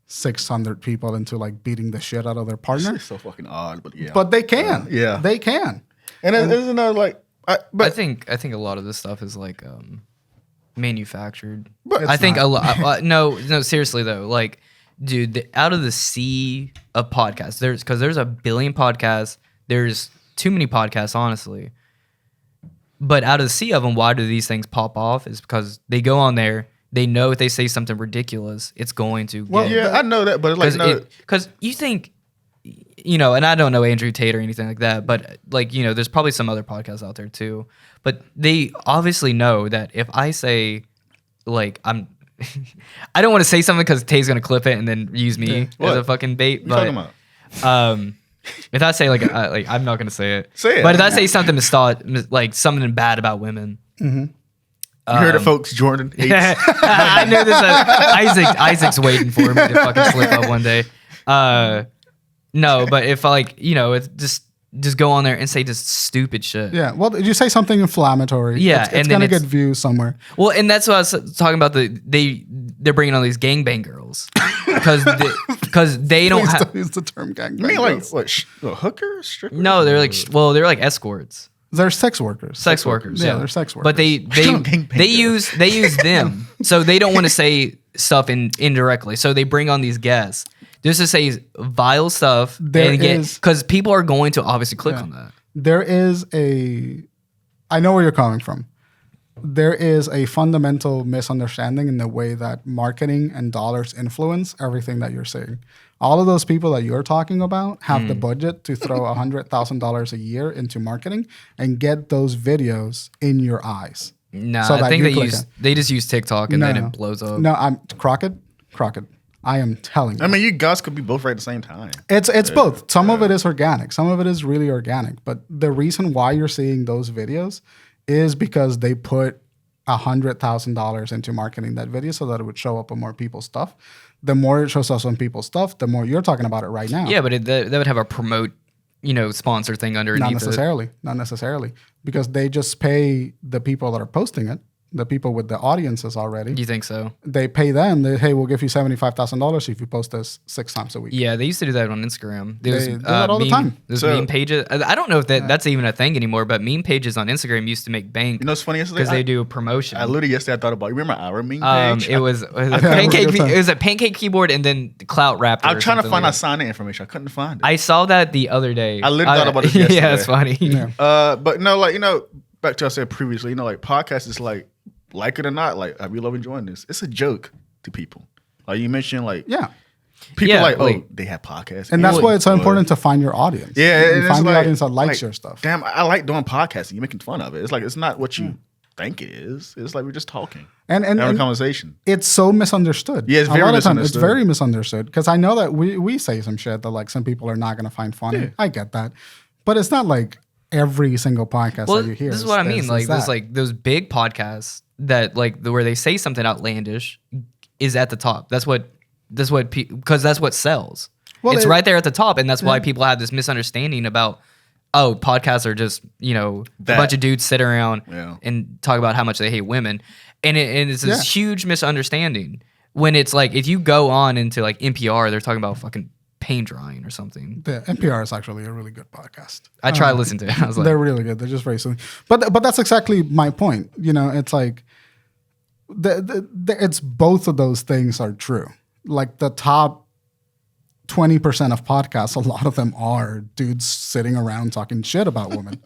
Speaker 3: 600 people into like beating the shit out of their partner.
Speaker 1: it's so fucking odd, but yeah.
Speaker 3: But they can.
Speaker 1: Yeah.
Speaker 3: They can.
Speaker 1: And there's another like,
Speaker 2: I think a lot of this stuff is like manufactured.
Speaker 3: But
Speaker 2: I
Speaker 3: it's
Speaker 2: think
Speaker 3: not.
Speaker 2: a lot. No, seriously though. Like, dude, out of the sea of podcasts, there's a billion podcasts. There's too many podcasts, honestly. But out of the sea of them, why do these things pop off? Is because they go on there. They know if they say something ridiculous, it's going to
Speaker 3: Well,
Speaker 2: get.
Speaker 1: yeah, I know that, but it's like
Speaker 2: Because you think, and I don't know Andrew Tate or anything like that, but like, there's probably some other podcasts out there too. But they obviously know that if I say, like, I don't want to say something because Tate's gonna clip it and then use me as
Speaker 1: What?
Speaker 2: a fucking bait.
Speaker 1: what you
Speaker 2: But
Speaker 1: talking about?
Speaker 2: if I say like I'm not gonna say it.
Speaker 1: Say it.
Speaker 2: But if I say something to start like something bad about women.
Speaker 1: You heard it, folks. Jordan hates.
Speaker 2: I knew this. Isaac's waiting for me to fucking slip up one day. No, but if it's just go on there and say just stupid shit.
Speaker 3: Yeah. Well, did you say something inflammatory?
Speaker 2: Yeah,
Speaker 3: It's
Speaker 2: and
Speaker 3: going to
Speaker 2: then
Speaker 3: get views somewhere.
Speaker 2: Well, and that's what I was talking about. They're bringing on these gangbang girls because they don't
Speaker 3: Please
Speaker 2: have.
Speaker 3: don't use the term gangbang.
Speaker 1: You mean like
Speaker 3: girls.
Speaker 1: what? Hookers? Strippers?
Speaker 2: No, they're like escorts.
Speaker 3: They're sex workers.
Speaker 2: Sex workers,
Speaker 3: Yeah, they're sex workers.
Speaker 2: But they
Speaker 1: Gangbang
Speaker 2: use them, so they don't want to say stuff indirectly. So they bring on these guests just to say vile stuff because people are going to obviously click on that.
Speaker 3: There is I know where you're coming from. There is a fundamental misunderstanding in the way that marketing and dollars influence everything that you're saying. All of those people that you're talking about have the budget to throw $100,000 a year into marketing and get those videos in your eyes.
Speaker 2: Nah,
Speaker 3: so
Speaker 2: I
Speaker 3: that
Speaker 2: think
Speaker 3: you click
Speaker 2: they just use TikTok and then
Speaker 3: No.
Speaker 2: it blows up.
Speaker 3: No, I'm Crockett. I am telling you.
Speaker 1: I mean, you guys could be both right at the same time.
Speaker 3: It's both. Some of it is organic. Some of it is really organic. But the reason why you're seeing those videos is because they put $100,000 into marketing that video so that it would show up on more people's stuff. The more it shows up on people's stuff, the more you're talking about it right now.
Speaker 2: Yeah, but that would have a promote, sponsor thing underneath.
Speaker 3: Not necessarily, because they just pay the people that are posting it the people with the audiences already.
Speaker 2: You think so?
Speaker 3: They pay them. Hey, we'll give you $75,000 if you post this 6 times a week.
Speaker 2: Yeah, they used to do that on Instagram.
Speaker 3: They do that all the time.
Speaker 2: There's meme pages. I don't know if that's even a thing anymore, but meme pages on Instagram used to make bank.
Speaker 1: You know what's funny? Yesterday,
Speaker 2: because they do a promotion.
Speaker 1: I literally yesterday I thought about. You remember our meme page?
Speaker 2: It was a pancake. It was a pancake keyboard and then Clout Raptor.
Speaker 1: I'm trying to find our sign-in information. I couldn't find it.
Speaker 2: I saw that the other day.
Speaker 1: I literally thought about it yesterday.
Speaker 2: Yeah, it's funny.
Speaker 3: Yeah.
Speaker 1: But no, like back to what I said previously. Like podcasts is like it or not, like I really love enjoying this. It's a joke to people. Like you mentioned, like people they have podcasts,
Speaker 3: and that's why it's so important to find your audience.
Speaker 1: Yeah,
Speaker 3: and find the audience that likes your stuff.
Speaker 1: Damn, I like doing podcasting. You're making fun of it. It's like it's not what you think it is. It's like we're just talking and having a conversation. It's
Speaker 3: so misunderstood.
Speaker 1: Yeah, it's very misunderstood.
Speaker 3: It's very misunderstood because I know that we say some shit that like some people are not going to find funny. Yeah. I get that, but it's not like every single podcast that you hear.
Speaker 2: This is what I mean. Like there's like those big podcasts that like where they say something outlandish is at the top. That's what because that's what sells. Well, it's right there at the top, and that's why people have this misunderstanding about podcasts are just a bunch of dudes sit around and talk about how much they hate women, and it's this huge misunderstanding when it's like if you go on into like NPR, they're talking about fucking paint drying or something.
Speaker 3: The NPR is actually a really good podcast.
Speaker 2: I try to listen to it. I was like,
Speaker 3: they're really good. They're just very silly. But that's exactly my point. It's like it's both of those things are true. Like the top 20% of podcasts, a lot of them are dudes sitting around talking shit about women.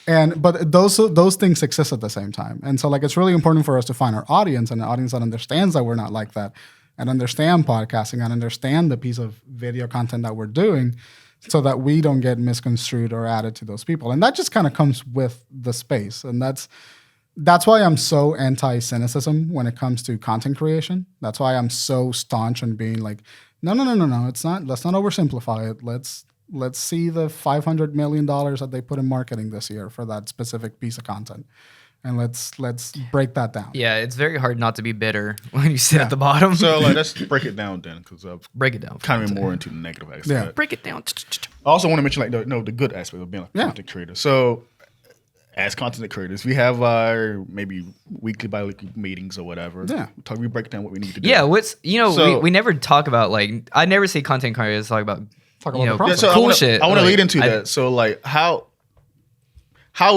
Speaker 3: But those things exist at the same time. And so like it's really important for us to find our audience and an audience that understands that we're not like that and understand podcasting and understand the piece of video content that we're doing so that we don't get misconstrued or added to those people. And that just kind of comes with the space. And that's why I'm so anti-cynicism when it comes to content creation. That's why I'm so staunch on being like, no. It's not. Let's not oversimplify it. Let's see the $500 million that they put in marketing this year for that specific piece of content, and let's break that down.
Speaker 2: Yeah, it's very hard not to be bitter when you sit at the bottom.
Speaker 1: So let's break it down then, because I've
Speaker 2: break it down.
Speaker 1: Kind of more into the negative aspect.
Speaker 3: Yeah,
Speaker 2: break it down.
Speaker 1: I also want to mention the good aspect of being a content creator. So as content creators, we have our maybe weekly, bi-weekly meetings or whatever. Yeah. We break down what we need to do.
Speaker 2: Yeah, we never talk about like I never see content creators talk about
Speaker 3: the process.
Speaker 1: So
Speaker 2: cool shit.
Speaker 1: I want to lead into that. So like how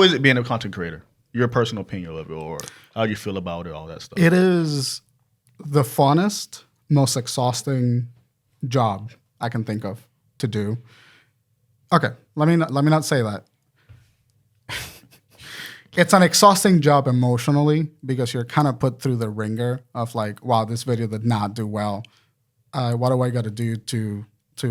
Speaker 1: is it being a content creator? Your personal opinion of it, or how you feel about it, all that stuff.
Speaker 3: It is the funnest, most exhausting job I can think of to do. Okay, let me not say that. It's an exhausting job emotionally because you're kind of put through the ringer of like, wow, this video did not do well. What do I got to do to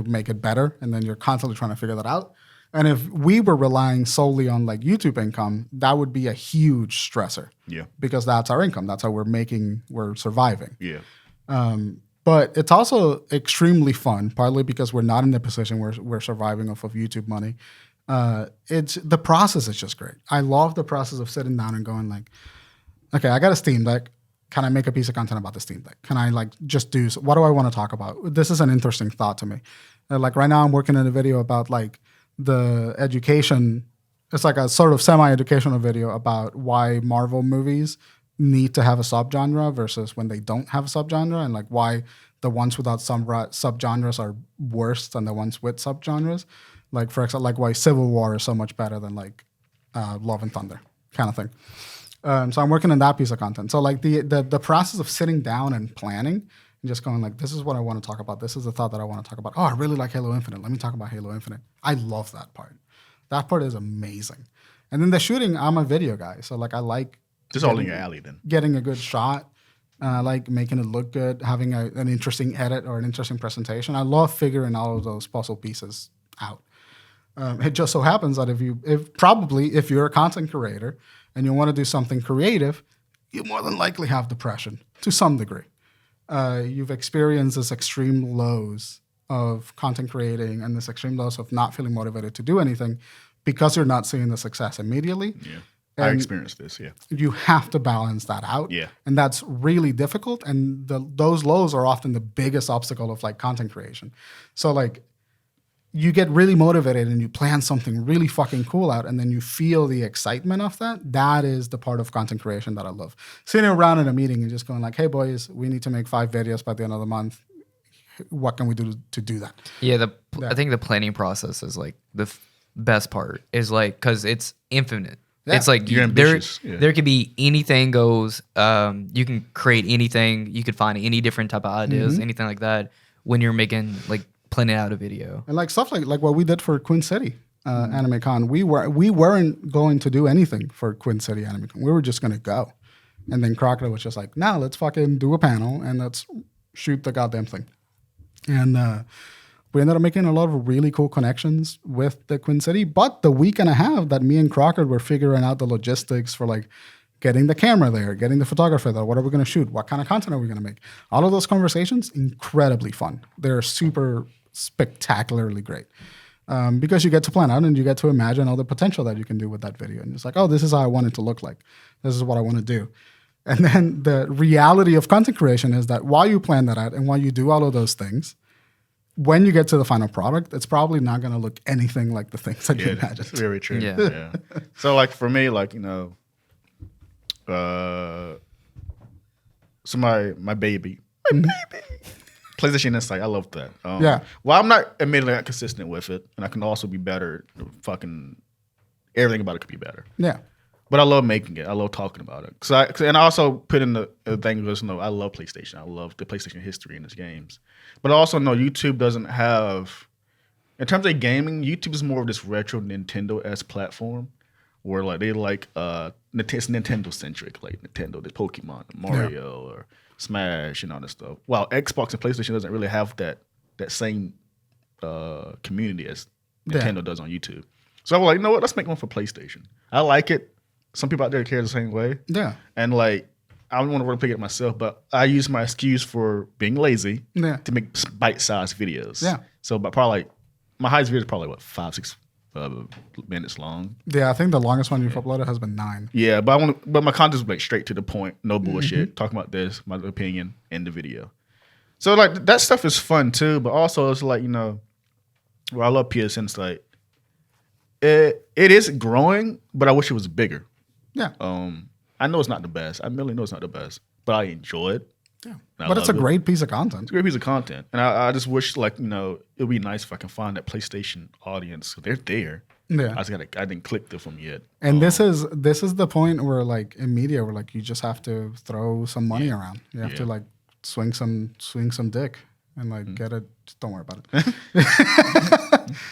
Speaker 3: make it better? And then you're constantly trying to figure that out. And if we were relying solely on like YouTube income, that would be a huge stressor.
Speaker 1: Yeah.
Speaker 3: Because that's our income. That's how we're surviving.
Speaker 1: Yeah.
Speaker 3: But it's also extremely fun, partly because we're not in the position where we're surviving off of YouTube money. It's the process is just great. I love the process of sitting down and going like, okay, I got a Steam Deck. Can I make a piece of content about the Steam Deck? Can I like just what do I want to talk about? This is an interesting thought to me. Like right now I'm working on a video about like the education. It's like a sort of semi-educational video about why Marvel movies need to have a subgenre versus when they don't have a subgenre, and like why the ones without some subgenres are worse than the ones with subgenres. Like for example, like why Civil War is so much better than like Love and Thunder kind of thing. So I'm working on that piece of content. So like the process of sitting down and planning and just going like, this is what I want to talk about. This is the thought that I want to talk about. Oh, I really like Halo Infinite. Let me talk about Halo Infinite. I love that part. That part is amazing. And then the shooting, I'm a video guy. So like I like
Speaker 1: just all in your alley then.
Speaker 3: Getting a good shot. I like making it look good, having an interesting edit or an interesting presentation. I love figuring all of those puzzle pieces out. It just so happens that if you're a content creator and you want to do something creative, you more than likely have depression to some degree. You've experienced this extreme lows of content creating and this extreme lows of not feeling motivated to do anything because you're not seeing the success immediately.
Speaker 1: Yeah. I experienced this, yeah.
Speaker 3: You have to balance that out.
Speaker 1: Yeah.
Speaker 3: And that's really difficult. And those lows are often the biggest obstacle of like content creation. So like you get really motivated and you plan something really fucking cool out, and then you feel the excitement of that. That is the part of content creation that I love. Sitting around in a meeting and just going like, hey boys, we need to make 5 videos by the end of the month. What can we do to do that?
Speaker 2: Yeah, I think the planning process is like the best part. Is like because it's infinite.
Speaker 3: Yeah.
Speaker 2: It's like
Speaker 1: You're ambitious.
Speaker 2: there could be anything goes. You can create anything. You could find any different type of ideas, anything like that. When you're making like planning out a video
Speaker 3: and like stuff like what we did for Queen City Anime Con, we weren't going to do anything for Queen City Anime Con. We were just gonna go, and then Crocodile was just like, "Nah, let's fucking do a panel and let's shoot the goddamn thing." And we ended up making a lot of really cool connections with the Queen City. But the week and a half that me and Crockett were figuring out the logistics for like getting the camera there, getting the photographer there, what are we going to shoot? What kind of content are we going to make? All of those conversations, incredibly fun. They're super spectacularly great because you get to plan out and you get to imagine all the potential that you can do with that video. And it's like, oh, this is how I want it to look like. This is what I want to do. And then the reality of content creation is that while you plan that out and while you do all of those things, when you get to the final product, it's probably not going to look anything like the things that you imagined.
Speaker 1: That's very true.
Speaker 2: Yeah.
Speaker 1: So like for me, like, you know, so my baby, PlayStation Insight, I love that. Well, I'm not admittedly not consistent with it, and I can also be better. Fucking everything about it could be better.
Speaker 3: Yeah.
Speaker 1: But I love making it. I love talking about it. And I also put in the thing because I love PlayStation. I love the PlayStation history in its games. But I also know YouTube doesn't have, in terms of gaming, YouTube is more of this retro Nintendo-esque platform where like they like it's Nintendo centric, like Nintendo, the Pokemon, Mario, or Smash, and all that stuff. While Xbox and PlayStation doesn't really have that same community as Nintendo does on YouTube. So I was like, you know what? Let's make one for PlayStation. I like it. Some people out there care the same way. Yeah. And like, I don't want to replicate it myself, but I use my excuse for being lazy to make bite-sized videos. Yeah. So, but probably like, my highest video is probably 5-6 minutes long.
Speaker 3: Yeah, I think the longest one you've uploaded has been 9.
Speaker 1: Yeah, but my content is like straight to the point, no bullshit. Talking about this, my opinion, in the video. So like that stuff is fun too, but also it's like, you know, well, I love PS Insight. It is growing, but I wish it was bigger. Yeah. I know it's not the best. I really know it's not the best, but I enjoy it.
Speaker 3: Yeah. But it's a great piece of content.
Speaker 1: It's a great piece of content. And I just wish, like, you know, it would be nice if I can find that PlayStation audience. They're there. Yeah. I didn't click with them yet.
Speaker 3: And this is the point where, like, in media, where like you just have to throw some money around. You have to like swing some dick and like get it. Just don't worry about it.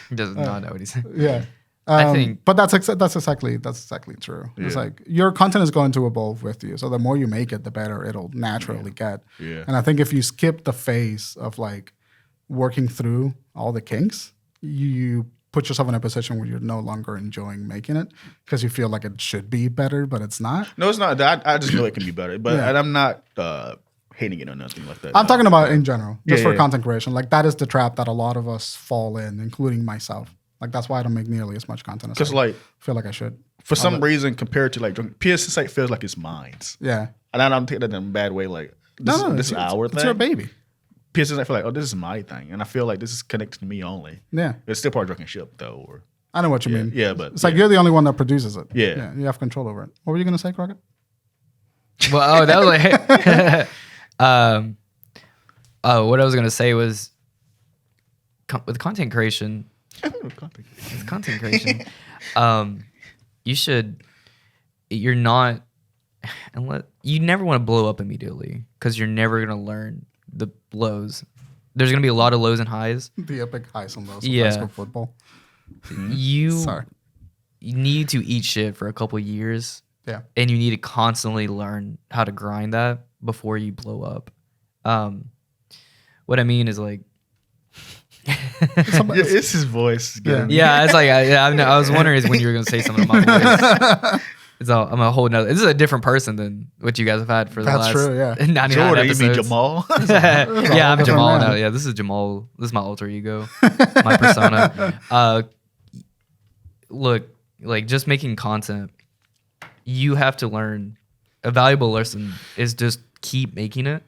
Speaker 2: He does not know what he's saying.
Speaker 3: Yeah. I think, but that's exactly true. Yeah. It's like your content is going to evolve with you. So the more you make it, the better it'll naturally get. Yeah. And I think if you skip the phase of like working through all the kinks, you put yourself in a position where you're no longer enjoying making it because you feel like it should be better, but it's not.
Speaker 1: No, it's not. I just know it can be better, but I'm not hating it or nothing like that.
Speaker 3: I'm talking about in general, just for content creation. Like that is the trap that a lot of us fall in, including myself. Like that's why I don't make nearly as much content as I feel like I should.
Speaker 1: For some reason, compared to like PS Insight feels like it's mine. Yeah. And I don't take that in a bad way. Like this is our thing.
Speaker 3: It's your baby.
Speaker 1: PS Insight feel like, oh, this is my thing. And I feel like this is connected to me only. Yeah. It's still part of Drunken Ship though.
Speaker 3: I know what you mean.
Speaker 1: Yeah, but
Speaker 3: it's like you're the only one that produces it. Yeah. You have control over it. What were you gonna say, Crockett?
Speaker 2: Well, that was like what I was gonna say was with content creation. With content creation, you never want to blow up immediately because you're never gonna learn the lows. There's gonna be a lot of lows and highs.
Speaker 3: The epic highs and lows of high school football.
Speaker 2: You need to eat shit for a couple years. Yeah. And you need to constantly learn how to grind that before you blow up. What I mean is like
Speaker 1: it's his voice.
Speaker 2: Yeah, it's like I was wondering is when you were gonna say something about my voice. I'm a whole nother. This is a different person than what you guys have had for the last 99
Speaker 1: Jordan,
Speaker 2: episodes.
Speaker 1: You mean Jamal?
Speaker 2: Yeah, I'm Jamal now. Yeah, this is Jamal. This is my alter ego, my persona. Look, like just making content, you have to learn. A valuable lesson is just keep making it,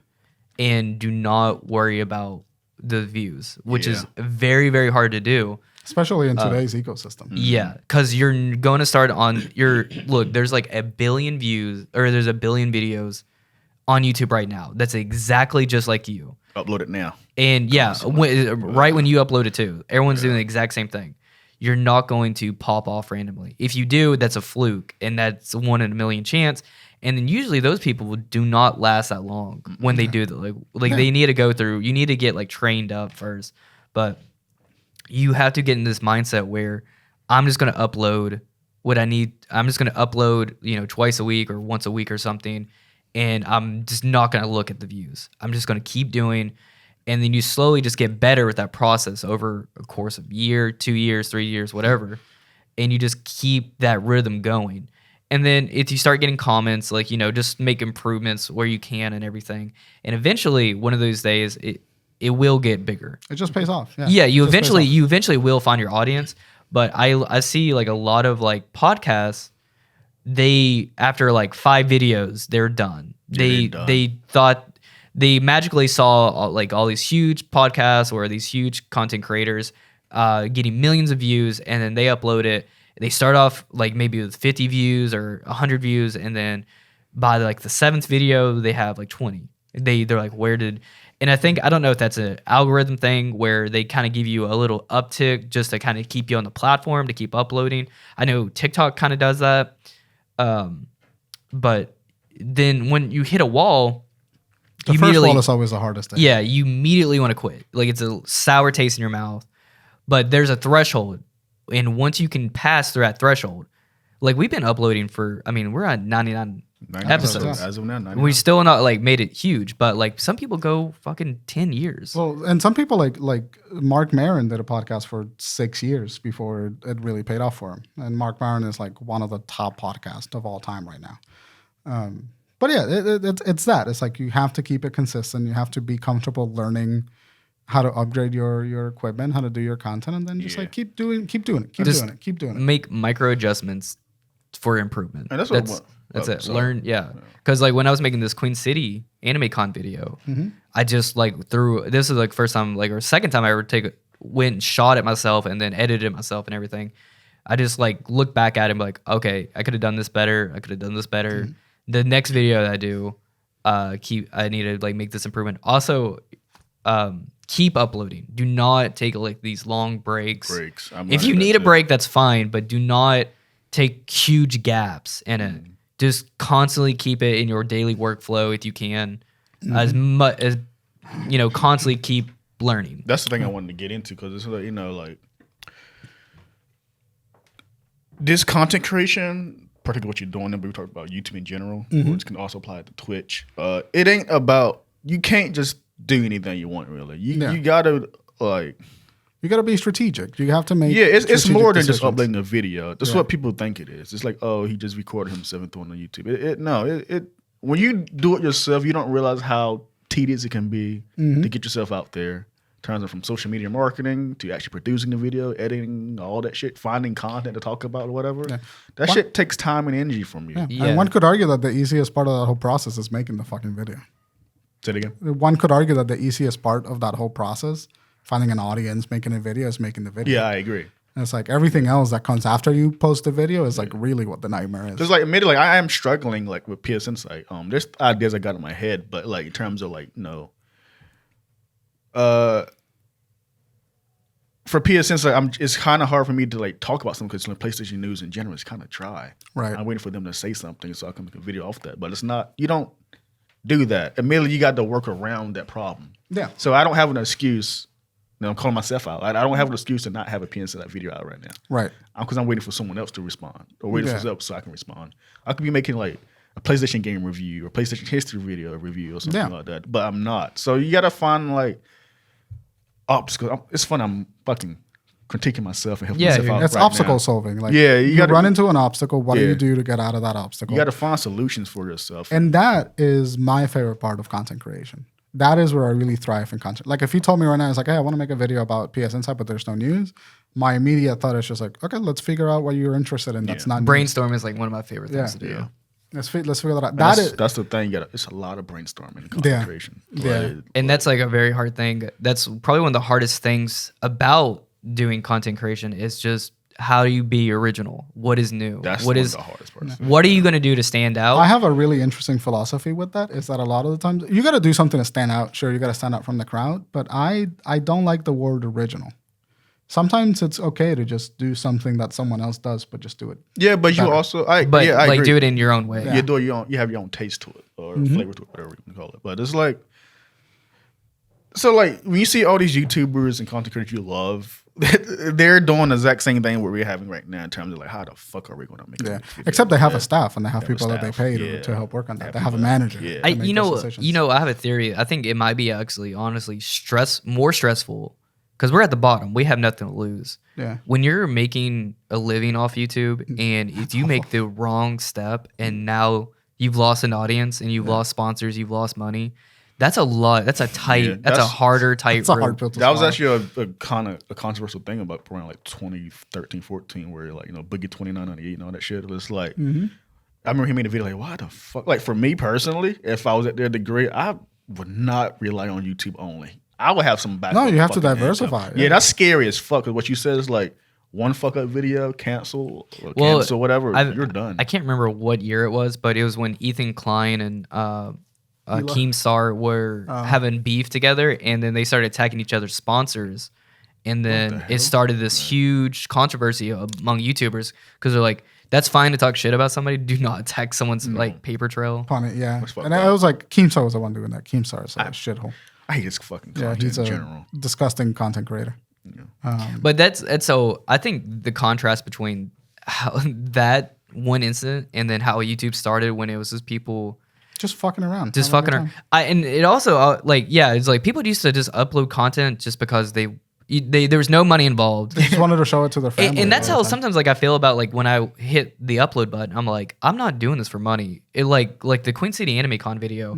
Speaker 2: and do not worry about the views, which is very, very hard to do.
Speaker 3: Especially in today's ecosystem.
Speaker 2: Yeah, because you're going to start on look, there's like a billion views, or there's a billion videos on YouTube right now. That's exactly just like you.
Speaker 1: Upload it now.
Speaker 2: And right when you upload it too. Everyone's doing the exact same thing. You're not going to pop off randomly. If you do, that's a fluke, and that's 1 in a million chance. And then usually those people do not last that long when they do that. Like they need to go through, you need to get like trained up first. But you have to get in this mindset where I'm just going to upload what I need. I'm just going to upload, twice a week or once a week or something. And I'm just not going to look at the views. I'm just going to keep doing. And then you slowly just get better with that process over a course of year, 2 years, 3 years, whatever. And you just keep that rhythm going. And then if you start getting comments, like, just make improvements where you can and everything. And eventually, one of those days, it will get bigger.
Speaker 3: It just pays off.
Speaker 2: Yeah, you eventually will find your audience. But I see like a lot of like podcasts, they after like 5 videos, they're done. They thought they magically saw like all these huge podcasts or these huge content creators getting millions of views, and then they upload it. They start off like maybe with 50 views or 100 views, and then by like the 7th video, they have like 20. They're like, and I don't know if that's an algorithm thing where they kind of give you a little uptick just to kind of keep you on the platform to keep uploading. I know TikTok kind of does that. But then when you hit a wall,
Speaker 3: the first wall is always the hardest thing.
Speaker 2: Yeah, you immediately want to quit. Like it's a sour taste in your mouth. But there's a threshold. And once you can pass through that threshold, like we've been uploading we're at 99 episodes.
Speaker 1: As of now, 99.
Speaker 2: We still not like made it huge, but like some people go fucking 10 years.
Speaker 3: Well, and some people like Mark Maron did a podcast for 6 years before it really paid off for him. And Mark Maron is like one of the top podcasts of all time right now. But yeah, it's that. It's like you have to keep it consistent. You have to be comfortable learning how to upgrade your equipment, how to do your content, and then just like keep doing it.
Speaker 2: Make micro adjustments for improvement.
Speaker 1: And
Speaker 2: that's it. Learn, because like when I was making this Queen City Anime Con video, I just like this is like first time or second time I ever went and shot it myself and then edited it myself and everything. I just like look back at it and be like, okay, I could have done this better. I could have done this better. The next video that I do, I need to like make this improvement. Also, keep uploading. Do not take like these long breaks. If you need a break, that's fine, but do not take huge gaps in it. Just constantly keep it in your daily workflow if you can, as much as constantly keep learning.
Speaker 1: That's the thing I wanted to get into because it's like like this content creation, particularly what you're doing. And we talked about YouTube in general, which can also apply to Twitch. It ain't about you can't just do anything you want, really. You gotta
Speaker 3: you gotta be strategic. You have to make
Speaker 1: it's more than just uploading a video. That's what people think it is. It's like, oh, he just recorded himself and threw it on YouTube. When you do it yourself, you don't realize how tedious it can be to get yourself out there. Turns from social media marketing to actually producing the video, editing, all that shit, finding content to talk about or whatever. That shit takes time and energy from you.
Speaker 3: And one could argue that the easiest part of that whole process is making the fucking video.
Speaker 1: Say it again.
Speaker 3: One could argue that the easiest part of that whole process, finding an audience, making a video, is making the video.
Speaker 1: Yeah, I agree.
Speaker 3: And it's like everything else that comes after you post the video is like really what the nightmare is.
Speaker 1: Just like admittedly, I am struggling like with PS Insight. There's ideas I got in my head, but like in terms of like for PS Insight, it's kind of hard for me to like talk about something because PlayStation news in general is kind of dry.
Speaker 3: Right.
Speaker 1: I'm waiting for them to say something so I can make a video off that. But it's not. You don't do that. Admittedly, you got to work around that problem.
Speaker 3: Yeah.
Speaker 1: So I don't have an excuse. I'm calling myself out. I don't have an excuse to not have a PS Insight video out right now.
Speaker 3: Right.
Speaker 1: Because I'm waiting for someone else to respond or waiting for someone so I can respond. I could be making like a PlayStation game review or PlayStation history video review or something like that. But I'm not. So you got to find like obstacles. It's fun. I'm fucking critiquing myself and helping myself out.
Speaker 3: It's
Speaker 1: right
Speaker 3: obstacle
Speaker 1: now.
Speaker 3: solving. Like
Speaker 1: you
Speaker 3: run into an obstacle. What do you do to get out of that obstacle?
Speaker 1: You got to find solutions for yourself.
Speaker 3: And that is my favorite part of content creation. That is where I really thrive in content. Like if you told me right now, it's like, hey, I want to make a video about PS Insight, but there's no news. My immediate thought is just like, okay, let's figure out what you're interested in. That's not
Speaker 2: brainstorm is like one of my favorite things to do.
Speaker 3: Let's figure that out.
Speaker 1: That's the thing. It's a lot of brainstorming and content creation.
Speaker 2: And that's like a very hard thing. That's probably one of the hardest things about doing content creation is just how do you be original? What is new?
Speaker 1: That's
Speaker 2: what
Speaker 1: is the hardest part.
Speaker 2: What are you going to do to stand out?
Speaker 3: I have a really interesting philosophy with that. Is that a lot of the times you got to do something to stand out. Sure, you got to stand out from the crowd, but I don't like the word original. Sometimes it's okay to just do something that someone else does, but just do it.
Speaker 1: Yeah, but better. You also, I agree.
Speaker 2: Do it in your own way.
Speaker 1: Yeah. You have your own taste to it or flavor to it, whatever you can call it. But it's like, so like when you see all these YouTubers and content creators you love, they're doing the exact same thing what we're having right now in terms of like how the fuck are we going to make it?
Speaker 3: Except they have a staff and they have people that they pay to help work on that. They have a manager.
Speaker 2: Yeah. I have a theory. I think it might be actually honestly more stressful because we're at the bottom. We have nothing to lose.
Speaker 3: Yeah.
Speaker 2: When you're making a living off YouTube and if you make the wrong step and now you've lost an audience and you've lost sponsors, you've lost money. That's a lot. That's a tight. That's a harder tight.
Speaker 3: That's a hard pill to
Speaker 1: swallow. That was actually a kind of a controversial thing about around like 2013, 14, where like Boogie 2998 and all that shit. It was like I remember he made a video like, why the fuck? Like for me personally, if I was at their degree, I would not rely on YouTube only. I would have some backup.
Speaker 3: No, you have to diversify.
Speaker 1: Yeah, that's scary as fuck. Cause what you said is like one fuck up video, cancel whatever, you're done.
Speaker 2: I can't remember what year it was, but it was when Ethan Klein and Keemstar were having beef together, and then they started attacking each other's sponsors, and then it started this huge controversy among YouTubers because they're like, "That's fine to talk shit about somebody. Do not attack someone's like paper trail."
Speaker 3: Yeah, and I was like, Keemstar was the one doing that. Keemstar is a shithole.
Speaker 1: I hate his fucking content
Speaker 3: he's
Speaker 1: in general.
Speaker 3: Disgusting content creator.
Speaker 1: Yeah.
Speaker 2: But that's so. I think the contrast between how that one incident and then how YouTube started when it was just people.
Speaker 3: Just fucking around.
Speaker 2: Just fucking around. And it also, it's like people used to just upload content just because there was no money involved.
Speaker 3: They just wanted to show it to their family.
Speaker 2: And that's how sometimes like I feel about like when I hit the upload button, I'm like, I'm not doing this for money. It like the Queen City Anime Con video,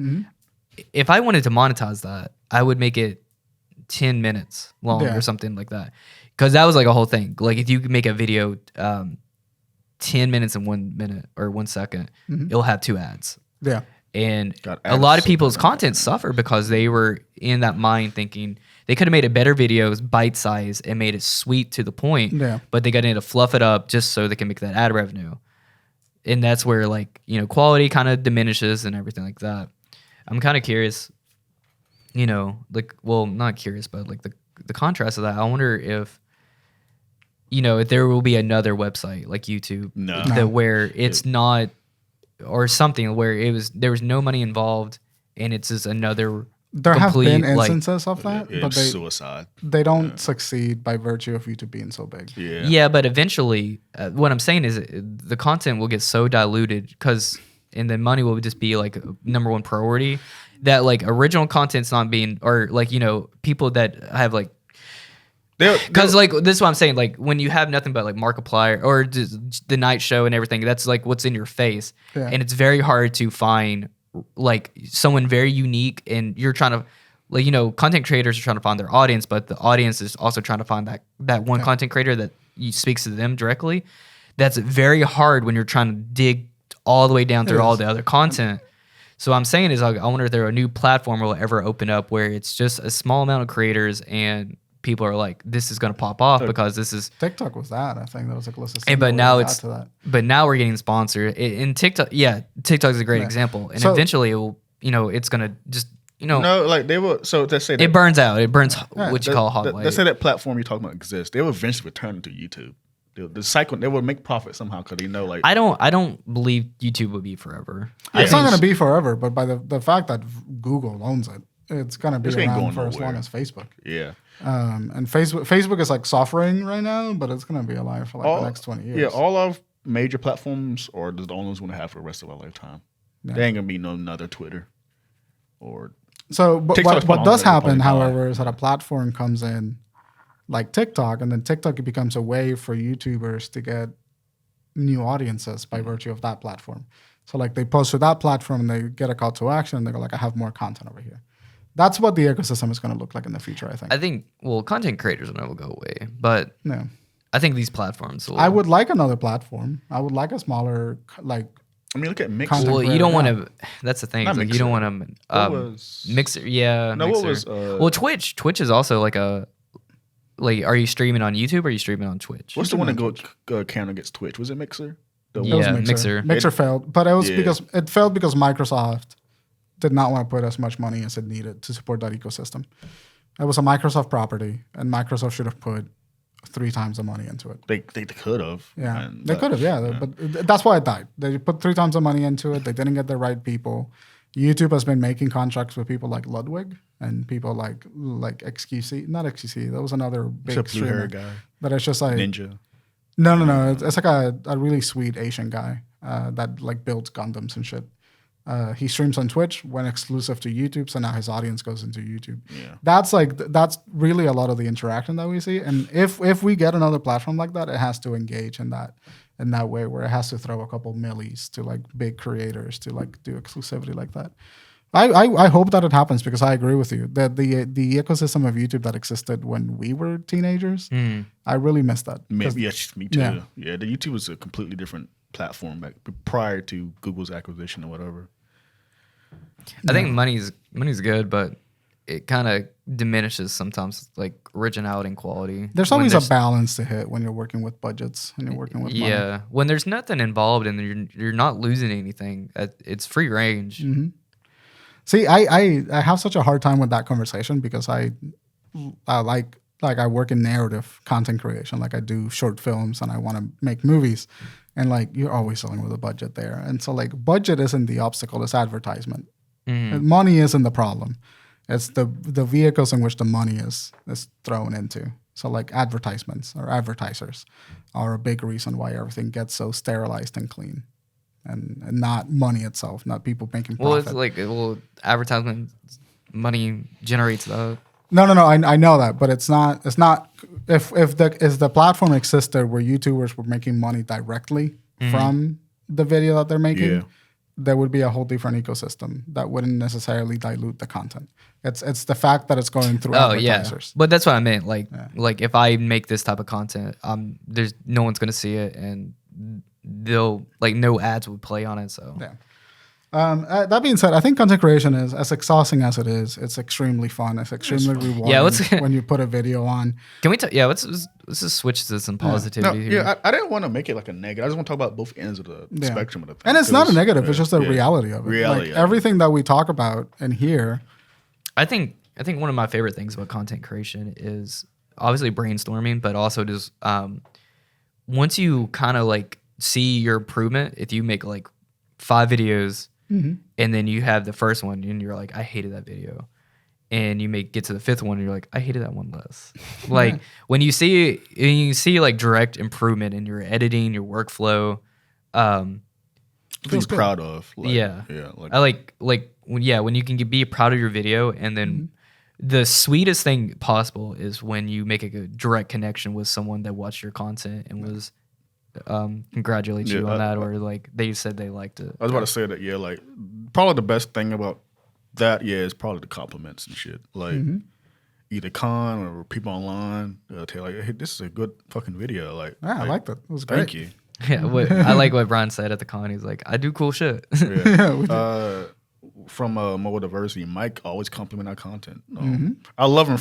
Speaker 2: if I wanted to monetize that, I would make it 10 minutes long or something like that. Because that was like a whole thing. Like if you could make a video 10 minutes and 1 minute or 1 second, it'll have 2 ads.
Speaker 3: Yeah.
Speaker 2: And a lot of people's content suffer because they were in that mind thinking they could have made a better videos, bite size, and made it sweet to the point.
Speaker 3: Yeah.
Speaker 2: But they got to fluff it up just so they can make that ad revenue. And that's where quality kind of diminishes and everything like that. I'm kind of curious, not curious, but like the contrast of that. I wonder if there will be another website like YouTube where it's not. Or something where there was no money involved, and it's just another.
Speaker 3: There have been instances of that, but
Speaker 1: suicide.
Speaker 3: They don't succeed by virtue of YouTube being so big.
Speaker 2: Yeah, but eventually, what I'm saying is the content will get so diluted and the money will just be like number one priority. That like original content's not being, or like people that have like. Because like this is what I'm saying, like when you have nothing but like Markiplier or just the night show and everything, that's like what's in your face, and it's very hard to find like someone very unique, and you're trying to content creators are trying to find their audience, but the audience is also trying to find that one content creator that speaks to them directly. That's very hard when you're trying to dig all the way down through all the other content. So what I'm saying is I wonder if there a new platform will ever open up where it's just a small amount of creators and people are like, this is going to pop off because this is
Speaker 3: TikTok was that. I think that was a closest.
Speaker 2: But now we're getting sponsored. In TikTok, TikTok is a great example, and eventually it will, it's going to just,
Speaker 1: No, like they will. So let's say that
Speaker 2: it burns out. It burns what you call hot light.
Speaker 1: Let's say that platform you're talking about exists. They will eventually return to YouTube. The cycle, they will make profit somehow because like
Speaker 2: I don't believe YouTube will be forever.
Speaker 3: It's not going to be forever, but by the fact that Google owns it, it's going to be around for as long as Facebook.
Speaker 1: Yeah.
Speaker 3: And Facebook is like suffering right now, but it's going to be alive for like the next 20 years.
Speaker 1: Yeah, all of major platforms are the only ones we're going to have for the rest of our lifetime. Yeah. There ain't going to be no another Twitter or
Speaker 3: so. But what does happen, however, is that a platform comes in like TikTok, and then TikTok becomes a way for YouTubers to get new audiences by virtue of that platform. So like they post to that platform and they get a call to action and they go like, I have more content over here. That's what the ecosystem is going to look like in the future, I think.
Speaker 2: I think, content creators will never go away, but I think these platforms will.
Speaker 3: I would like another platform. I would like a smaller, like
Speaker 1: I mean, look at Mixer.
Speaker 3: Content
Speaker 2: Well, you
Speaker 3: creator,
Speaker 2: don't want
Speaker 3: yeah.
Speaker 2: to. That's the thing.
Speaker 1: Not
Speaker 2: It's like you don't
Speaker 1: Mixer.
Speaker 2: want
Speaker 1: What
Speaker 2: to.
Speaker 1: was
Speaker 2: Mixer, yeah.
Speaker 1: No,
Speaker 2: Mixer.
Speaker 1: what was
Speaker 2: well, Twitch. Twitch is also like a. Like, are you streaming on YouTube or are you streaming on Twitch?
Speaker 1: what's the one that go counter against Twitch? Was it Mixer?
Speaker 3: It was
Speaker 2: Yeah, Mixer.
Speaker 3: Mixer failed, but it was
Speaker 1: Yeah.
Speaker 3: because it failed because Microsoft did not want to put as much money as it needed to support that ecosystem. It was a Microsoft property, and Microsoft should have put 3 times the money into it.
Speaker 1: They could have.
Speaker 3: Yeah, they could have. Yeah, but that's why it died. They put 3 times the money into it. They didn't get the right people. YouTube has been making contracts with people like Ludwig and people like XQC, not XQC. That was another big
Speaker 1: Except blue hair
Speaker 3: streamer.
Speaker 1: guy.
Speaker 3: But it's just like
Speaker 1: Ninja.
Speaker 3: No. It's like a really sweet Asian guy that like builds Gundams and shit. He streams on Twitch, went exclusive to YouTube, so now his audience goes into YouTube.
Speaker 1: Yeah.
Speaker 3: That's really a lot of the interaction that we see. And if we get another platform like that, it has to engage in that way where it has to throw a couple millies to like big creators to like do exclusivity like that. I hope that it happens because I agree with you that the ecosystem of YouTube that existed when we were teenagers, I really miss that.
Speaker 1: Maybe, yes, me too.
Speaker 3: Yeah.
Speaker 1: Yeah, the YouTube was a completely different platform back prior to Google's acquisition or whatever.
Speaker 2: I think money's good, but it kind of diminishes sometimes, like originality and quality.
Speaker 3: There's
Speaker 2: When
Speaker 3: always a balance to hit when you're working with budgets and you're working with money.
Speaker 2: yeah. When there's nothing involved and you're not losing anything, it's free range.
Speaker 3: Mm-hmm. See, I have such a hard time with that conversation because I work in narrative content creation. Like I do short films and I want to make movies. And like you're always dealing with a budget there. And so like budget isn't the obstacle, it's advertisement. And money isn't the problem. It's the vehicles in which the money is thrown into. So like advertisements or advertisers are a big reason why everything gets so sterilized and clean. And not money itself, not people making profit.
Speaker 2: Well, it's like advertisement money generates that.
Speaker 3: No. I know that, but it's not. If the platform existed where YouTubers were making money directly from the video that they're making, there would be a whole different ecosystem that wouldn't necessarily dilute the content. It's the fact that it's going through advertisers.
Speaker 2: But that's what I meant. Like if I make this type of content, there's no one's gonna see it, and they'll like no ads would play on it. So
Speaker 3: Yeah. That being said, I think content creation is as exhausting as it is. It's extremely fun. It's extremely rewarding
Speaker 2: Yeah,
Speaker 3: when you put a video on.
Speaker 2: can we? Let's just switch to some positivity here.
Speaker 1: I didn't want to make it like a negative. I just want to talk about both ends of the spectrum of the thing.
Speaker 3: And it's not a negative. It's just the reality of it.
Speaker 1: Reality
Speaker 3: Like
Speaker 1: of it.
Speaker 3: everything that we talk about and hear.
Speaker 2: I think one of my favorite things about content creation is obviously brainstorming, but also just once you kind of like see your improvement, if you make like 5 videos and then you have the first one and you're like, I hated that video. And you get to the 5th one and you're like, I hated that one less. Like when you see like direct improvement in your editing, your workflow,
Speaker 1: Feels proud of. Like,
Speaker 2: yeah.
Speaker 1: Like,
Speaker 2: I like when you can be proud of your video, and then the sweetest thing possible is when you make a good direct connection with someone that watched your content and was congratulate you on that, or like they said they liked it.
Speaker 1: I was about to say that. Yeah, like probably the best thing about that, is probably the compliments and shit. Like either Con or people online tell like, hey, this is a good fucking video. Like,
Speaker 3: Yeah, I liked it. It was great.
Speaker 1: thank you.
Speaker 2: Yeah, I like what Bryan said at the con. He's like, I do cool shit.
Speaker 1: Yeah. From Mobile Diversity, Mike always compliment our content. I love him.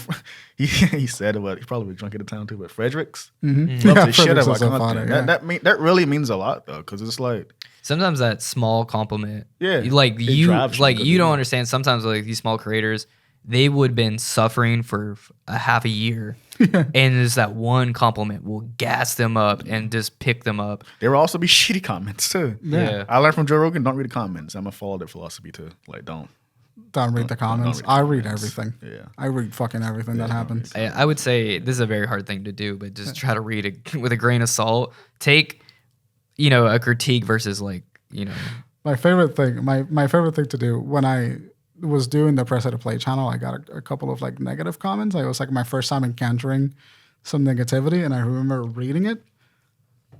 Speaker 1: He said it, but he's probably drunk at the time too. But Fredericks loves the shit
Speaker 3: Fredericks
Speaker 1: about
Speaker 3: is so
Speaker 1: content.
Speaker 3: funny,
Speaker 1: That really means a lot though, because it's like
Speaker 2: Sometimes that small compliment,
Speaker 1: Yeah,
Speaker 2: like
Speaker 1: it
Speaker 2: you
Speaker 1: drives
Speaker 2: like
Speaker 1: you
Speaker 2: you
Speaker 1: to
Speaker 2: don't
Speaker 1: do it.
Speaker 2: understand. Sometimes like these small creators, they would have been suffering for a half a year, and just that one compliment will gas them up and just pick them up.
Speaker 1: there will also be shitty comments too.
Speaker 2: Yeah.
Speaker 1: I learned from Joe Rogan, don't read the comments. I'm gonna follow that philosophy too. Like don't
Speaker 3: read the comments.
Speaker 1: read the
Speaker 3: I read
Speaker 1: comments.
Speaker 3: everything.
Speaker 1: Yeah.
Speaker 3: I read fucking everything that happens.
Speaker 2: I would say this is a very hard thing to do, but just try to read it with a grain of salt. Take, a critique versus like,
Speaker 3: My favorite thing, my favorite thing to do when I was doing the Press It to Play channel, I got a couple of like negative comments. It was like my first time encountering some negativity, and I remember reading it.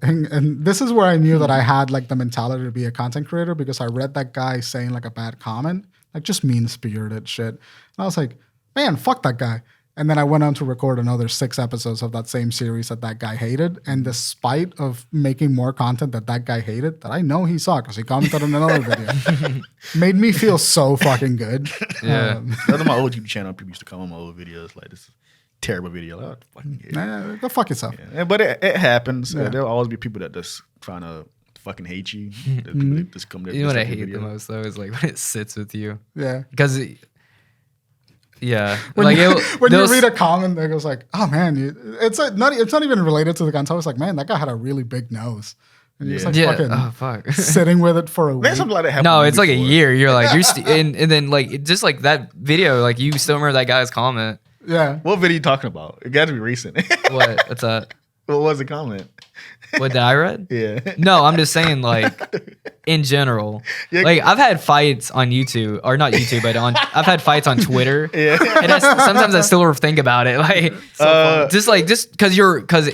Speaker 3: And this is where I knew that I had like the mentality to be a content creator, because I read that guy saying like a bad comment, like just mean spirited shit. And I was like, man, fuck that guy. And then I went on to record another 6 episodes of that same series that guy hated. And despite of making more content that guy hated, that I know he saw because he commented on another video, made me feel so fucking good.
Speaker 2: Yeah.
Speaker 1: That's my old YouTube channel. People used to comment on my old videos like, this is a terrible video. Like, fucking hate it.
Speaker 3: Nah, go fuck yourself.
Speaker 1: Yeah, but it happens.
Speaker 3: Yeah.
Speaker 1: There'll always be people that just trying to fucking hate you. That people that just come there.
Speaker 2: You know what I
Speaker 1: dislike your
Speaker 2: hate the
Speaker 1: video.
Speaker 2: most though is like when it sits with you.
Speaker 3: Yeah.
Speaker 2: Because yeah,
Speaker 3: When,
Speaker 2: like
Speaker 3: you, when you
Speaker 2: those-
Speaker 3: read a comment that goes like, "Oh man, it's not even related to the content." I was like, "Man, that guy had a really big nose," and you're just like
Speaker 2: yeah,
Speaker 3: fucking
Speaker 2: oh fuck.
Speaker 3: sitting with it for a week.
Speaker 1: Man, something like that happened
Speaker 2: No,
Speaker 1: to me
Speaker 2: it's like a
Speaker 1: before.
Speaker 2: year. You're like and then like it just like that video, like you still remember that guy's comment.
Speaker 3: Yeah,
Speaker 1: What video you talking about? It got to be recent.
Speaker 2: What? What's that?
Speaker 1: What was the comment?
Speaker 2: What that I read?
Speaker 1: Yeah.
Speaker 2: No, I'm just saying like in general.
Speaker 1: Yeah.
Speaker 2: Like I've had fights on YouTube or not YouTube, but I've had fights on Twitter.
Speaker 1: Yeah.
Speaker 2: And sometimes I still think about it. Like just because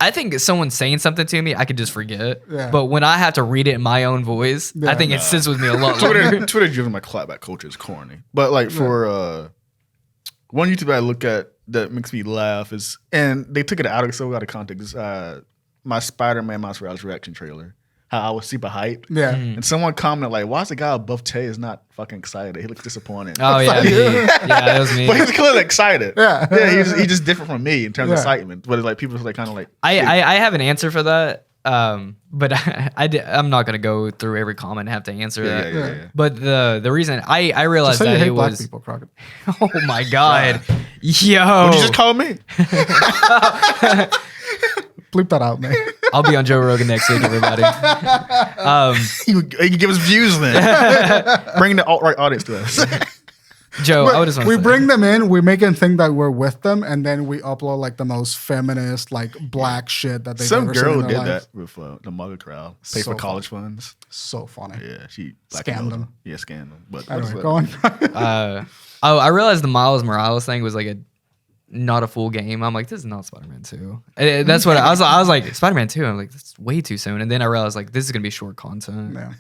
Speaker 2: I think if someone's saying something to me, I could just forget.
Speaker 3: Yeah.
Speaker 2: But when I have to read it in my own voice, I think it sits with me a lot longer.
Speaker 1: Twitter driven my clapback culture is corny. But like for one YouTube I look at that makes me laugh is, and they took it out of context. My Spider-Man Miles Morales reaction trailer. How I was super hyped.
Speaker 3: yeah.
Speaker 1: And someone commented like, "Why is the guy above Tay is not fucking excited? He looks disappointed."
Speaker 2: Oh yeah, me. Yeah, that was me.
Speaker 1: But he's clearly excited.
Speaker 3: Yeah.
Speaker 1: He's just different from me in terms of
Speaker 3: Yeah.
Speaker 1: excitement. But it's like people are like kind of like
Speaker 2: I have an answer for that, but I'm not gonna go through every comment and have to answer that.
Speaker 1: yeah.
Speaker 2: But the reason I
Speaker 3: Just
Speaker 2: realized
Speaker 3: say you
Speaker 2: that
Speaker 3: hate
Speaker 2: it
Speaker 3: black
Speaker 2: was
Speaker 3: people, Crockett.
Speaker 2: oh my god, yo,
Speaker 1: What'd you just call me?
Speaker 3: Bleep that out, man.
Speaker 2: I'll be on Joe Rogan next week, everybody.
Speaker 1: You can give us views then. Bring the alt-right audience to us.
Speaker 2: Joe, I would just want
Speaker 3: We
Speaker 2: to say,
Speaker 3: bring them in, we make them think that we're with them, and then we upload like the most feminist, like black shit that they've
Speaker 1: Some
Speaker 3: ever seen
Speaker 1: girl
Speaker 3: in
Speaker 1: did
Speaker 3: their life.
Speaker 1: that with the mother crowd. Pay
Speaker 3: So
Speaker 1: for college funds.
Speaker 3: So funny.
Speaker 1: Yeah, she
Speaker 3: Scammed them.
Speaker 1: Yeah, scammed them. But
Speaker 3: Anyway, go on.
Speaker 2: I realized the Miles Morales thing was like not a full game. I'm like, this is not Spider-Man 2. And that's what I was like, Spider-Man 2. I'm like, that's way too soon. And then I realized like this is gonna be short content.
Speaker 3: Yeah.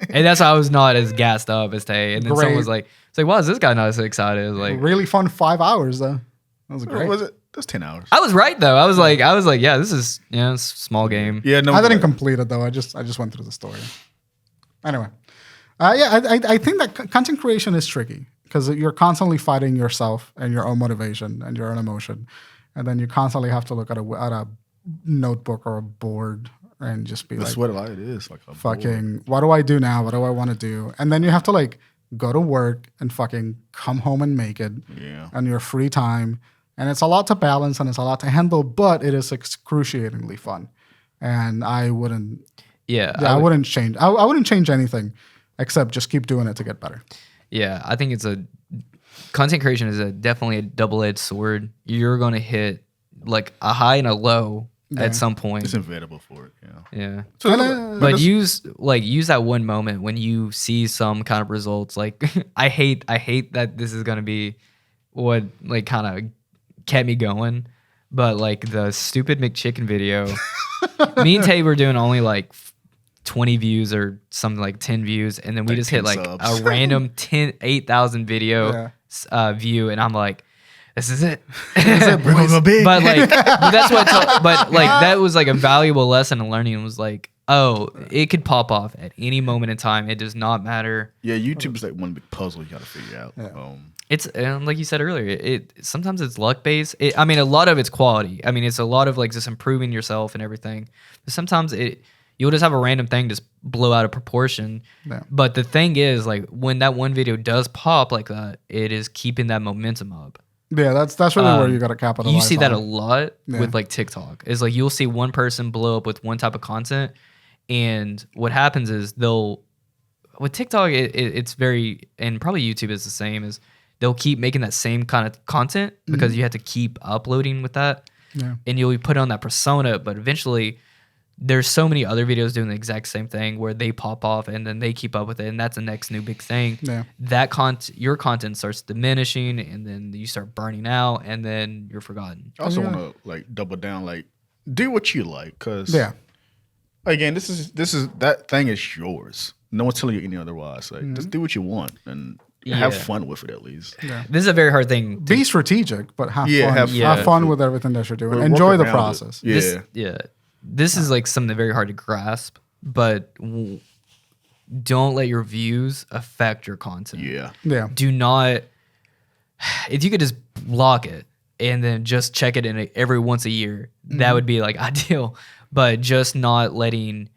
Speaker 2: And that's why I was not as gassed up as Tay. And then someone
Speaker 3: Great.
Speaker 2: was like, it's like, why is this guy not as excited? I was like,
Speaker 3: Really fun 5 hours though. That was
Speaker 1: What
Speaker 3: great.
Speaker 1: was it? That was 10 hours.
Speaker 2: I was right though. I was like, yeah, this is it's a small game.
Speaker 1: Yeah, no.
Speaker 3: I didn't
Speaker 1: but-
Speaker 3: complete it though. I just went through the story. Anyway, I think that content creation is tricky because you're constantly fighting yourself and your own motivation and your own emotion, and then you constantly have to look at a notebook or a board and just be
Speaker 1: That's
Speaker 3: like,
Speaker 1: what it is. Like a
Speaker 3: fucking, what do I do now? What do I want to do? And then you have to like go to work and fucking come home and make it
Speaker 1: Yeah.
Speaker 3: on your free time. And it's a lot to balance and it's a lot to handle, but it is excruciatingly fun. And I wouldn't I wouldn't change. I wouldn't change anything except just keep doing it to get better.
Speaker 2: Yeah, I think content creation is definitely a double-edged sword. You're gonna hit like a high and a low at some point.
Speaker 1: It's inevitable for it. Yeah.
Speaker 2: Yeah. But use that one moment when you see some kind of results. Like I hate that this is gonna be what like kind of kept me going. But like the stupid McChicken video, me and Tay were doing only like 20 views or something like 10 views, and then we
Speaker 1: Like
Speaker 2: just hit
Speaker 1: 10
Speaker 2: like
Speaker 1: subs.
Speaker 2: a random 8,000 video view, and I'm like, this is it. But like, but that's what. But like, that was like a valuable lesson in learning. It was like, oh, it could pop off at any moment in time. It does not matter.
Speaker 1: Yeah, YouTube is like one big puzzle you got to figure out.
Speaker 3: Yeah.
Speaker 2: It's like you said earlier. It sometimes it's luck based. I mean, a lot of it's quality. I mean, it's a lot of like just improving yourself and everything. But sometimes you'll just have a random thing just blow out of proportion.
Speaker 3: Yeah.
Speaker 2: But the thing is, like when that one video does pop like that, it is keeping that momentum up.
Speaker 3: Yeah, that's really where you got to capitalize.
Speaker 2: You see that a
Speaker 3: on.
Speaker 2: lot
Speaker 3: Yeah.
Speaker 2: with like TikTok. It's like you'll see one person blow up with one type of content, and what happens is with TikTok it's very, and probably YouTube is the same, is they'll keep making that same kind of content because you have to keep uploading with that.
Speaker 3: Yeah.
Speaker 2: And you'll put on that persona, but eventually there's so many other videos doing the exact same thing where they pop off and then they keep up with it, and that's the next new big thing.
Speaker 3: Yeah.
Speaker 2: That your content starts diminishing, and then you start burning out, and then you're forgotten.
Speaker 1: I also want to like double down, like do what you like, because
Speaker 3: Yeah.
Speaker 1: again, this is that thing is yours. No one's telling you any otherwise. Like just do what you want, and have fun with it at least.
Speaker 3: Yeah.
Speaker 2: This is a very hard thing.
Speaker 3: Be strategic, but have fun.
Speaker 1: have
Speaker 3: Have fun with everything that you're doing.
Speaker 1: Work
Speaker 3: Enjoy the
Speaker 1: around it.
Speaker 3: process.
Speaker 1: Yeah.
Speaker 2: This is like something very hard to grasp, but don't let your views affect your content.
Speaker 3: Yeah.
Speaker 2: Do not. If you could just block it and then just check it in every once a year, that would be like ideal. But just not letting,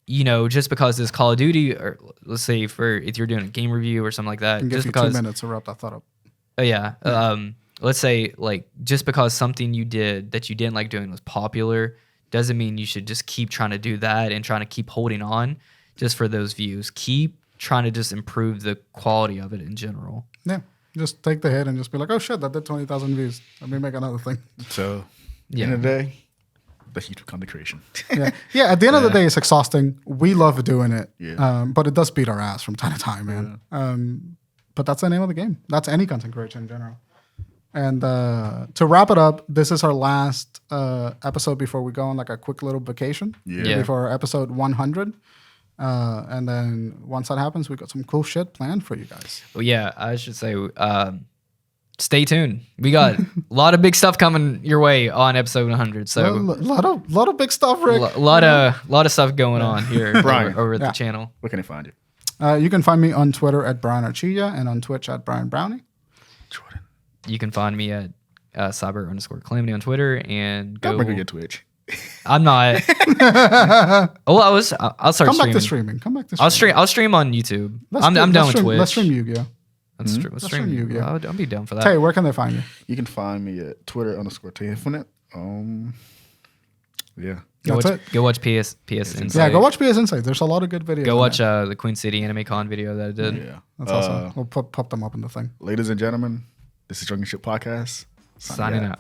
Speaker 2: just because this Call of Duty, or let's say if you're doing a game review or something like that,
Speaker 3: Give
Speaker 2: just
Speaker 3: you
Speaker 2: because
Speaker 3: 2 minutes to wrap that thought up.
Speaker 2: Oh yeah. Let's say like just because something you did that you didn't like doing was popular doesn't mean you should just keep trying to do that and trying to keep holding on just for those views. Keep trying to just improve the quality of it in general.
Speaker 3: Yeah. Just take the hit and just be like, oh shit, that did 20,000 views. Let me make another thing.
Speaker 1: So, end of the day, that's YouTube content creation.
Speaker 3: Yeah. At the end of the day, it's exhausting. We love doing it.
Speaker 1: Yeah.
Speaker 3: But it does beat our ass from time to time, man. But that's the name of the game. That's any content creation in general. And to wrap it up, this is our last episode before we go on like a quick little vacation.
Speaker 2: Yeah.
Speaker 3: Before episode 100. And then once that happens, we got some cool shit planned for you guys.
Speaker 2: Well, yeah, I should say, stay tuned. We got a lot of big stuff coming your way on episode 100. So
Speaker 3: A lot of big stuff, Rick.
Speaker 2: a lot of stuff going on here
Speaker 1: Brian.
Speaker 2: over at the channel.
Speaker 1: Where can I find you?
Speaker 3: You can find me on Twitter at Bryan Archilla and on Twitch at Bryan Brownie.
Speaker 1: Jordan.
Speaker 2: You can find me at cyber_calamity on Twitter and
Speaker 1: Don't bring your Twitch.
Speaker 2: I'm not. I'll start
Speaker 3: Come
Speaker 2: streaming.
Speaker 3: back to streaming.
Speaker 2: I'll stream on YouTube. I'm done with Twitch.
Speaker 3: Let's stream Yu-Gi-Oh.
Speaker 2: Let's stream
Speaker 3: Yu-Gi-Oh.
Speaker 2: I'll be down for that.
Speaker 3: Tay, where can they find you?
Speaker 1: You can find me at Twitter_Infinite. Yeah.
Speaker 2: Go watch PS Insight.
Speaker 3: Yeah, go watch PS Insight. There's a lot of good videos.
Speaker 2: Go
Speaker 3: on
Speaker 2: watch
Speaker 3: there.
Speaker 2: the Queen City Anime Con video that I did.
Speaker 1: Yeah.
Speaker 3: That's awesome. We'll pop them up in the thing.
Speaker 1: Ladies and gentlemen, this is Drunken Ship Podcast.
Speaker 2: Signing out.